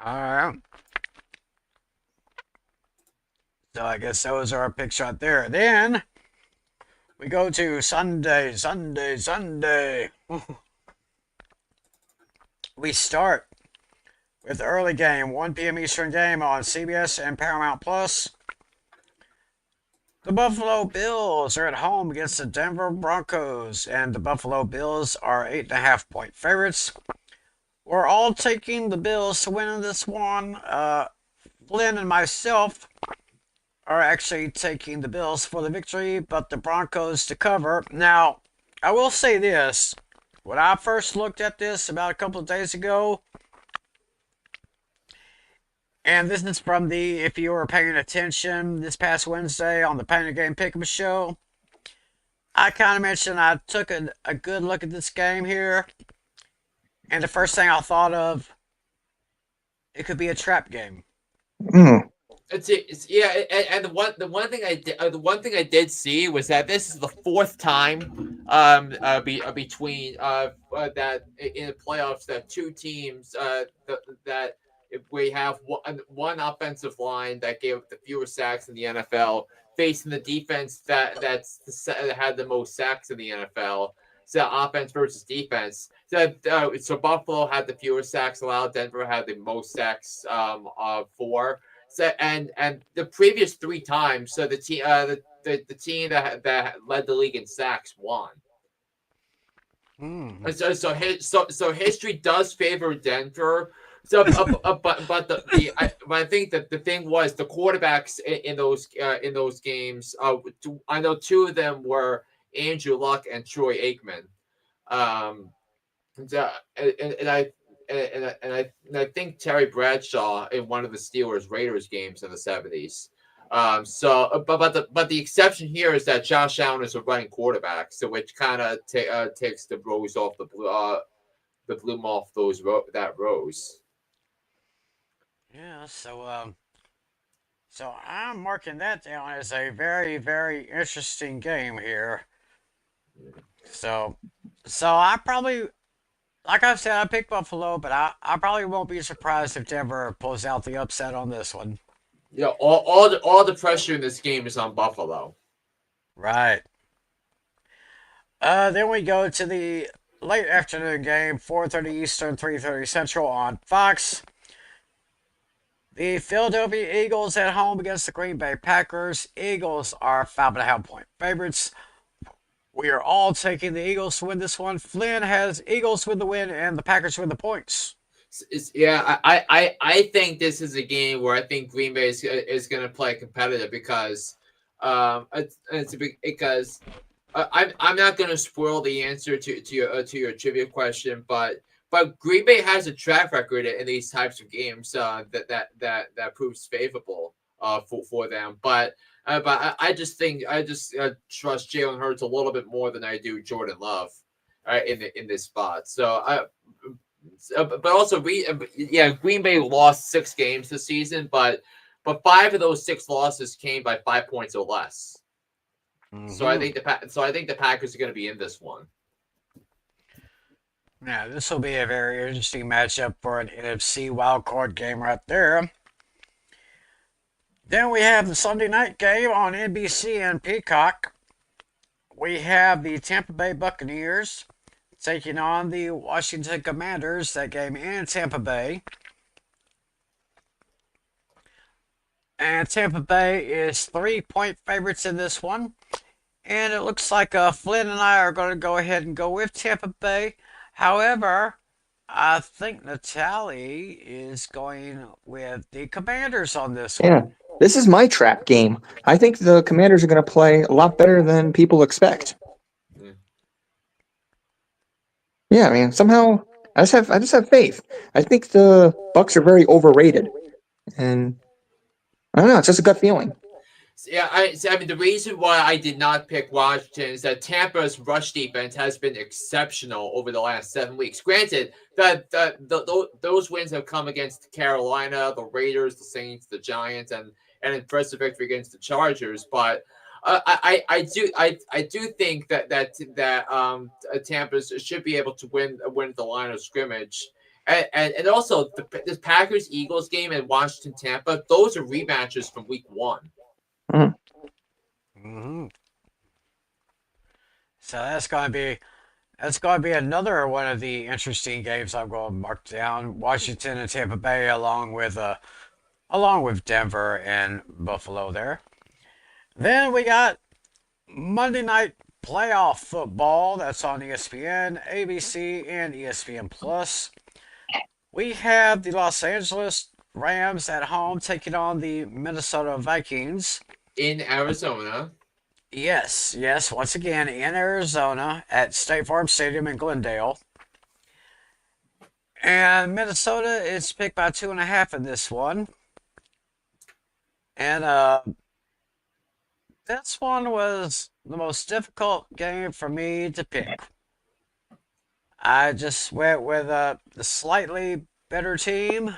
All right. So I guess those are our picks right there. Then we go to Sunday. We start with the early game, 1 p.m. Eastern game on CBS and Paramount Plus. The Buffalo Bills are at home against the Denver Broncos, and the Buffalo Bills are 8.5 point favorites. We're all taking the Bills to win in this one. Flynn and myself are actually taking the Bills for the victory, but the Broncos to cover. Now, I will say this. When I first looked at this about a couple of days ago, And this is from the, if you were paying attention this past Wednesday on the Pain and Game Pick'em show, I kind of mentioned I took a good look at this game here, and the first thing I thought of, it could be a trap game. Mm. It's yeah, and the one thing I did see was that this is the fourth time between that in the playoffs that two teams that if we have one offensive line that gave up the fewest sacks in the NFL facing the defense that had the most sacks in the NFL. So offense versus defense. So Buffalo had the fewest sacks allowed. Denver had the most sacks of four. So and the previous three times, so the team that led the league in sacks won. Mm. So history does favor Denver. So but I think that the thing was the quarterbacks in those games. I know two of them were Andrew Luck and Troy Aikman. And, uh, and I and I think Terry Bradshaw in one of the Steelers Raiders games in the 70s. But the exception here is that Josh Allen is a running quarterback, so which kind of takes the rose off the bloom off that rose. Yeah, so I'm marking that down as a very, very interesting game here. So, so I probably, like I said, I picked Buffalo, but I probably won't be surprised if Denver pulls out the upset on this one. Yeah, all the pressure in this game is on Buffalo. Right. Then we go to the late afternoon game, 4:30 Eastern, 3:30 Central on Fox. The Philadelphia Eagles at home against the Green Bay Packers. Eagles are 5.5 point favorites. We are all taking the Eagles to win this one. Flynn has Eagles with the win and the Packers with the points. Yeah, I think this is a game where I think Green Bay is going to play competitive because because I'm not going to spoil the answer to your trivia question, but Green Bay has a track record in these types of games that proves favorable for them. But I just think I trust Jalen Hurts a little bit more than I do Jordan Love in this spot. But also, Green Bay lost 6 games this season, but 5 of those 6 losses came by 5 points or less. Mm-hmm. So I think the Packers are going to be in this one. Now, this will be a very interesting matchup for an NFC wildcard game right there. Then we have the Sunday night game on NBC and Peacock. We have the Tampa Bay Buccaneers taking on the Washington Commanders. That game in Tampa Bay. And Tampa Bay is 3-point favorites in this one. And it looks like Flynn and I are going to go ahead and go with Tampa Bay. However, I think Natalie is going with the Commanders on this one. Yeah, this is my trap game. I think the Commanders are going to play a lot better than people expect. Yeah, I mean, somehow I just have faith. I think the Bucks are very overrated, and I don't know. It's just a gut feeling. Yeah, I mean the reason why I did not pick Washington is that Tampa's rush defense has been exceptional over the last 7 weeks. Granted, that those wins have come against Carolina, the Raiders, the Saints, the Giants, and an impressive victory against the Chargers. But I do think that Tampa should be able to win the line of scrimmage. And also the Packers Eagles game and Washington Tampa, those are rematches from week 1. Mm-hmm. So that's going to be another one of the interesting games I'm going to mark down. Washington and Tampa Bay, along with Denver and Buffalo there. Then we got Monday night playoff football. That's on ESPN, ABC, and ESPN Plus. We have the Los Angeles Rams at home taking on the Minnesota Vikings. In Arizona. Yes, once again in Arizona at State Farm Stadium in Glendale. And Minnesota is picked by 2.5 in this one. And this one was the most difficult game for me to pick. I just went with the slightly better team,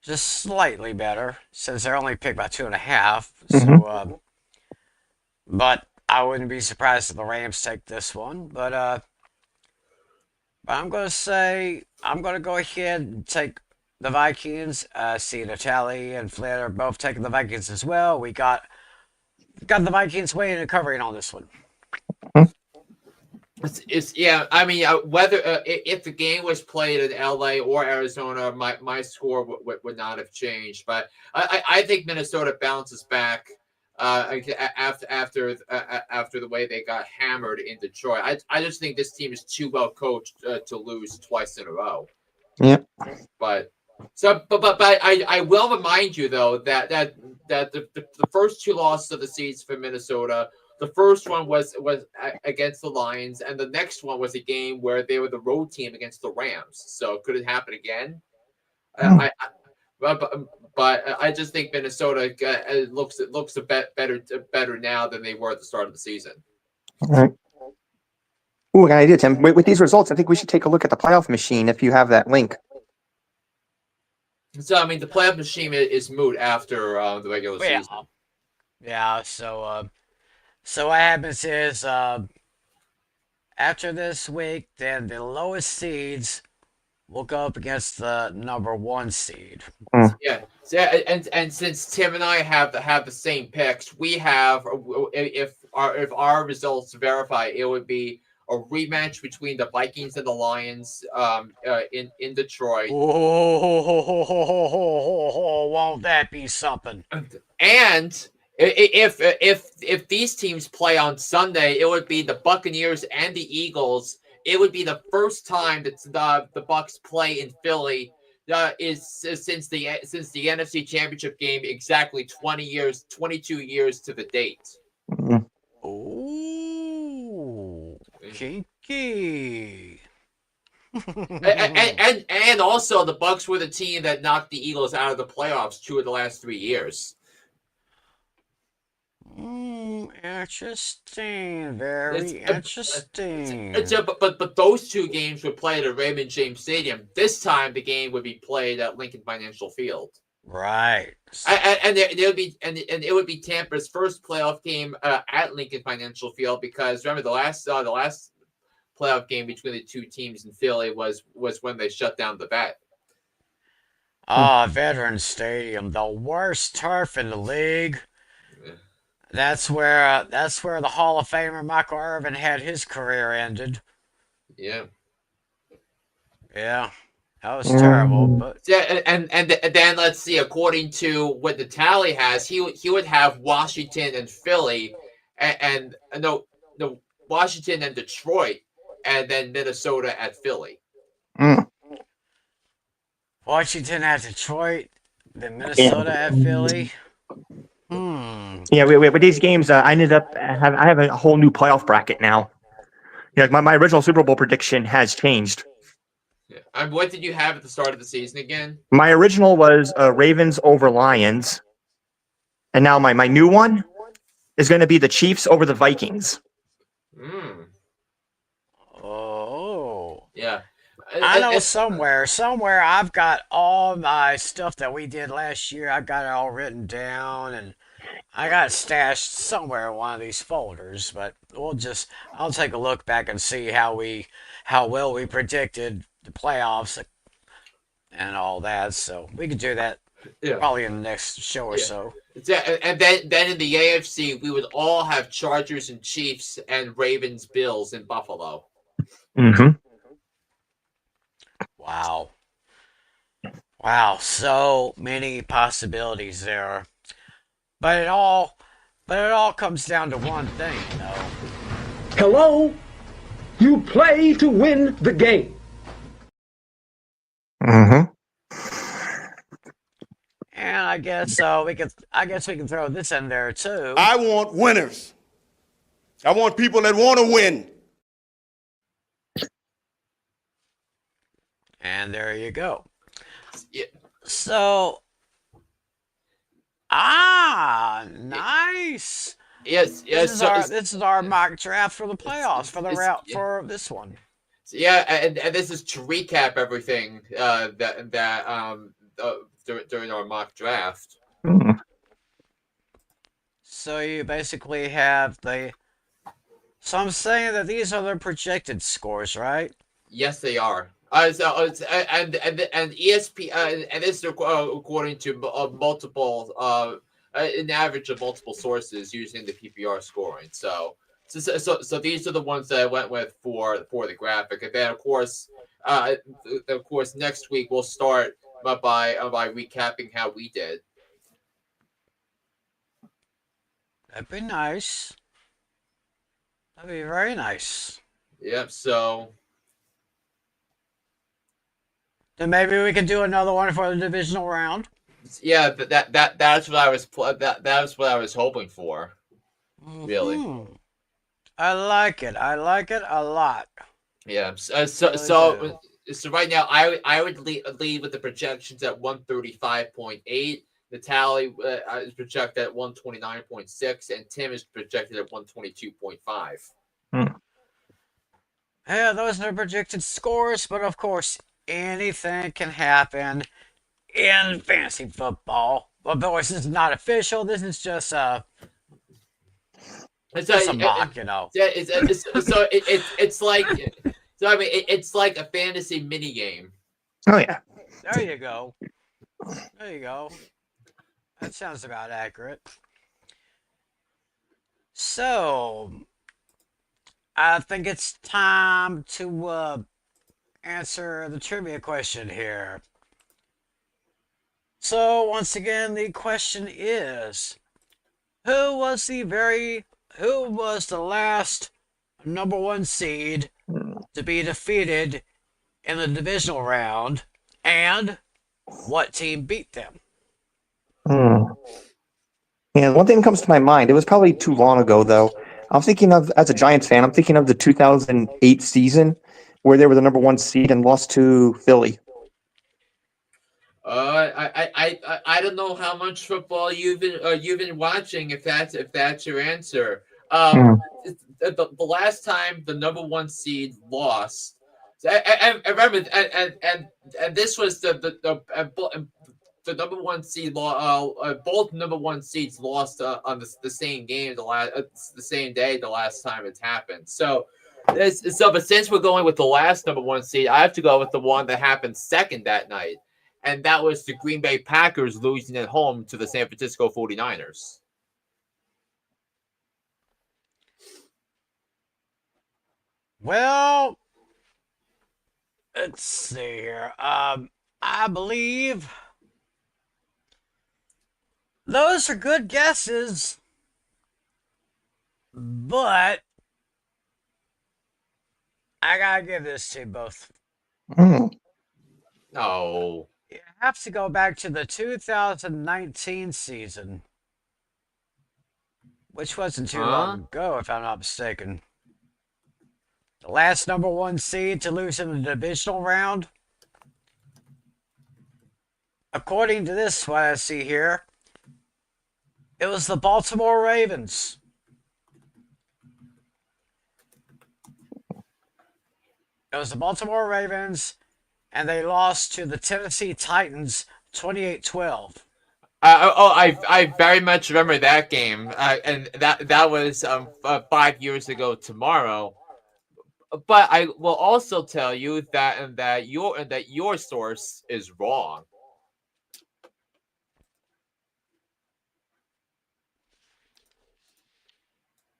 just slightly better, since they're only picked by 2.5. Hmm. But I wouldn't be surprised if the Rams take this one. But I'm gonna go ahead and take the Vikings. See, Natalie and Flynn are both taking the Vikings as well. We got the Vikings winning and covering on this one. It's yeah. I mean, whether if the game was played in LA or Arizona, my score would not have changed. But I think Minnesota bounces back after the way they got hammered in Detroit. I just think this team is too well coached to lose twice in a row. Yep. But I will remind you though that the first two losses of the season for Minnesota. The first one was against the Lions, and the next one was a game where they were the road team against the Rams. So could it happen again? I, but I just think Minnesota looks a better now than they were at the start of the season. All right. Ooh, I got an idea, Tim. With these results, I think we should take a look at the playoff machine if you have that link. So I mean, the playoff machine is moot after the regular Yeah. season. Yeah. So what happens is after this week, then the lowest seeds will go up against the number 1 seed. Yeah. So, and since Tim and I have the same picks, we have if our results verify, it would be a rematch between the Vikings and the Lions in Detroit. Oh, won't that be something? And if these teams play on Sunday, it would be the Buccaneers and the Eagles. It would be the first time that the Bucs play in Philly is since the NFC Championship game exactly 22 years to the date. Mhm. Ooh, kinky. And also the Bucs were the team that knocked the Eagles out of the playoffs 2 of the last 3 years. Interesting. Very interesting. But those 2 games were played at Raymond James Stadium. This time the game would be played at Lincoln Financial Field. Right. And it would be Tampa's first playoff game at Lincoln Financial Field, because remember the last playoff game between the 2 teams in Philly was when they shut down the vet. Veterans Stadium, the worst turf in the league. That's where the Hall of Famer Michael Irvin had his career ended. Yeah. Yeah, that was terrible. But Yeah, and then let's see. According to what the tally has, he would have Washington and Philly, and no Washington and Detroit, and then Minnesota at Philly. Washington at Detroit, then Minnesota at Philly. Yeah, with these games, I ended up I have a whole new playoff bracket now. Yeah, my original Super Bowl prediction has changed. Yeah. What did you have at the start of the season again? My original was Ravens over Lions, and now my new one is going to be the Chiefs over the Vikings. Oh. Yeah. I know somewhere I've got all my stuff that we did last year. I got it all written down, and I got it stashed somewhere in one of these folders. But I'll take a look back and see how well we predicted the playoffs and all that. So we could do that probably in the next show or so. And then in the AFC, we would all have Chargers and Chiefs and Ravens, Bills in Buffalo. Mm-hmm. Wow, so many possibilities there. But it all comes down to one thing, though. Hello? You play to win the game. Mm-hmm. And I guess we can throw this in there too. I want winners. I want people that want to win. And there you go. Yeah. So Ah, nice. Yes, This yes. is So, our mock draft for the playoffs for the it's route for this one. yeah, and this is to recap everything during our mock draft. Hmm. So you basically have the. So I'm saying that these are the projected scores, right? Yes, they are. And ESP and this is according to multiple an average of multiple sources using the PPR scoring. So these are the ones that I went with for the graphic, and then of course next week we'll start by recapping how we did. That'd be nice. That'd be very nice. Yep. So Then maybe we could do another one for the divisional round. yeah, that's what I was that's what I was hoping for. Really. Mhm. I like it. I like it a lot. Yeah. Really do. So right now, I would lead with the projections at 135.8. Natalie is projected at 129.6, and Tim is projected at 122.5. Yeah, those are projected scores, but of course, anything can happen in fantasy football. Of course, this is not official. This is It's just a mock, you know. yeah, it's like so I mean it's like a fantasy mini game. Oh yeah. There you go. There you go. That sounds about accurate. So, I think it's time to answer the trivia question here. So, once again, the question is who was the last number one seed to be defeated in the divisional round, and what team beat them? Hmm. Yeah, one thing that comes to my mind, it was probably too long ago though. I'm thinking of, as a Giants fan, I'm thinking of the 2008 season where they were the number one seed and lost to Philly. I don't know how much football you've been watching. If that's your answer, Hmm. the last time the number one seed lost, and remember, and this was the number one seed. Both number one seeds lost on the same game the same day the last time it's happened. But since we're going with the last number one seed, I have to go with the one that happened second that night. And that was the Green Bay Packers losing at home to the San Francisco 49ers. Well, let's see here. I believe those are good guesses, but I gotta give this to both. Hmm. No. You have to go back to the 2019 season, which wasn't too long ago, if I'm not mistaken. The last number one seed to lose in the divisional round. According to this, what I see here, it was the Baltimore Ravens. It was the Baltimore Ravens, and they lost to the Tennessee Titans 28-12. I very much remember that game, and that was 5 years ago tomorrow. But I will also tell you that your source is wrong.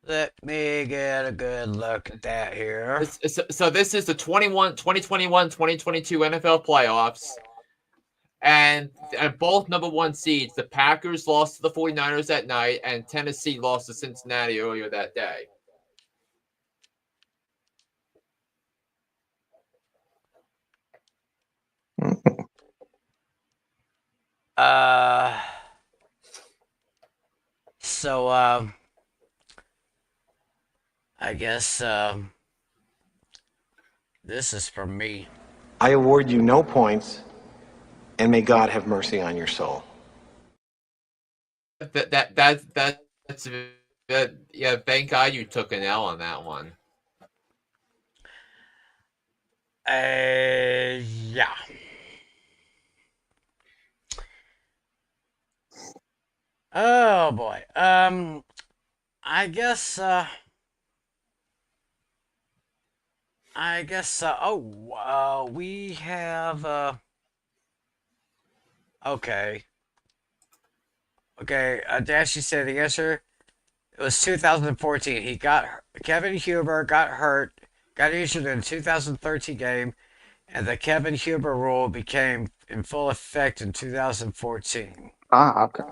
Let me get a good look at that here. So this is the 2021-2022 NFL playoffs. And both number one seeds, the Packers lost to the 49ers that night, and Tennessee lost to Cincinnati earlier that day. Uh, so, I guess, this is for me. I award you no points, and may God have mercy on your soul. that's yeah. Thank God you took an L on that one. Yeah. Oh boy. I guess. We have. Okay. Okay. To actually say the answer, it was 2014. Kevin Huber got hurt, got injured in the 2013 game, and the Kevin Huber rule became in full effect in 2014. Ah, okay.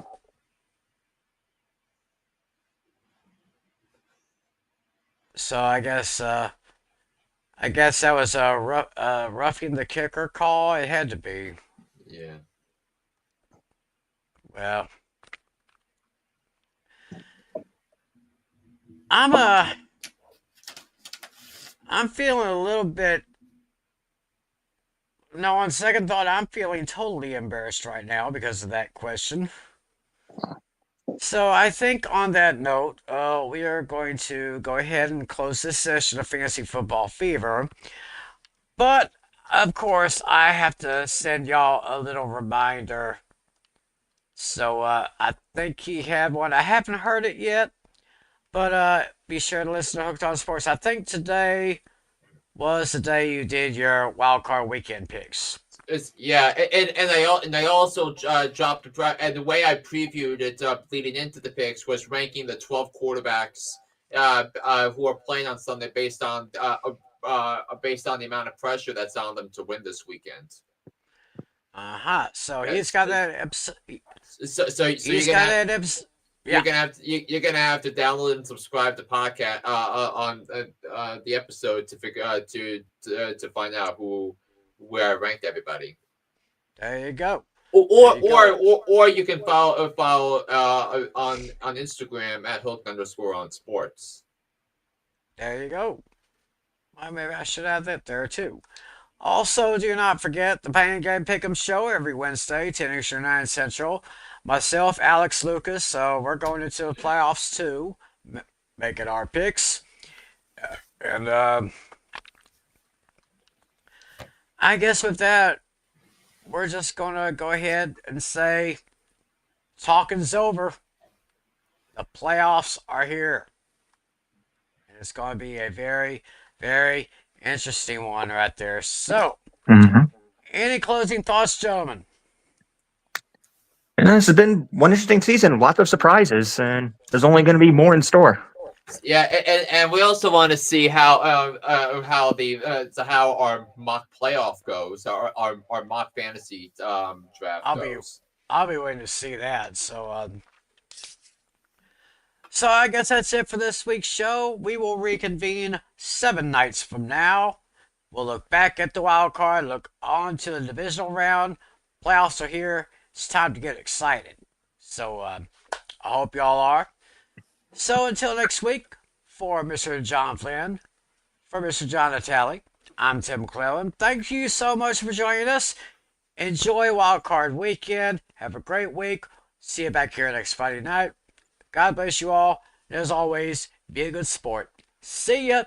So I guess that was a roughing the kicker call. It had to be. Yeah. Well, I'm uh I'm feeling a little bit. No, on second thought, I'm feeling totally embarrassed right now because of that question. So I think on that note, we are going to go ahead and close this session of Fantasy Football Fever. But of course, I have to send y'all a little reminder. So I think he had one. I haven't heard it yet, but be sure to listen to Hooked on Sports. I think today was the day you did your wild card weekend picks. And I also dropped and the way I previewed it leading into the picks was ranking the 12 quarterbacks who are playing on Sunday based on the amount of pressure that's on them to win this weekend. So Yeah, he's got that episode. So He's got that episode. Yeah. you're gonna have to download and subscribe to podcast on the episode to figure to find out where I ranked everybody. There you go. Or you can follow on Instagram at hook_on sports. There you go. Well, maybe I should add that there too. Also, do not forget the Pain Game Pick'em show every Wednesday, 10 Eastern, 9 Central. Myself, Alex Lucas, so we're going into the playoffs too, making our picks. And I guess with that, we're just going to go ahead and say talking's over. The playoffs are here. And it's going to be a very, very interesting one right there. So, any closing thoughts, gentlemen? This has been one interesting season. Lots of surprises, and there's only going to be more in store. Yeah, and we also want to see how our mock playoff goes, our mock fantasy draft goes. I'll be waiting to see that. So I guess that's it for this week's show. We will reconvene 7 nights from now. We'll look back at the wild card, look on to the divisional round. Playoffs are here. It's time to get excited. So I hope y'all are. So until next week, for Mr. John Flynn, for Mr. John Natale, I'm Tim McClellan. Thank you so much for joining us. Enjoy Wildcard Weekend. Have a great week. See you back here next Friday night. God bless you all. And as always, be a good sport. See ya.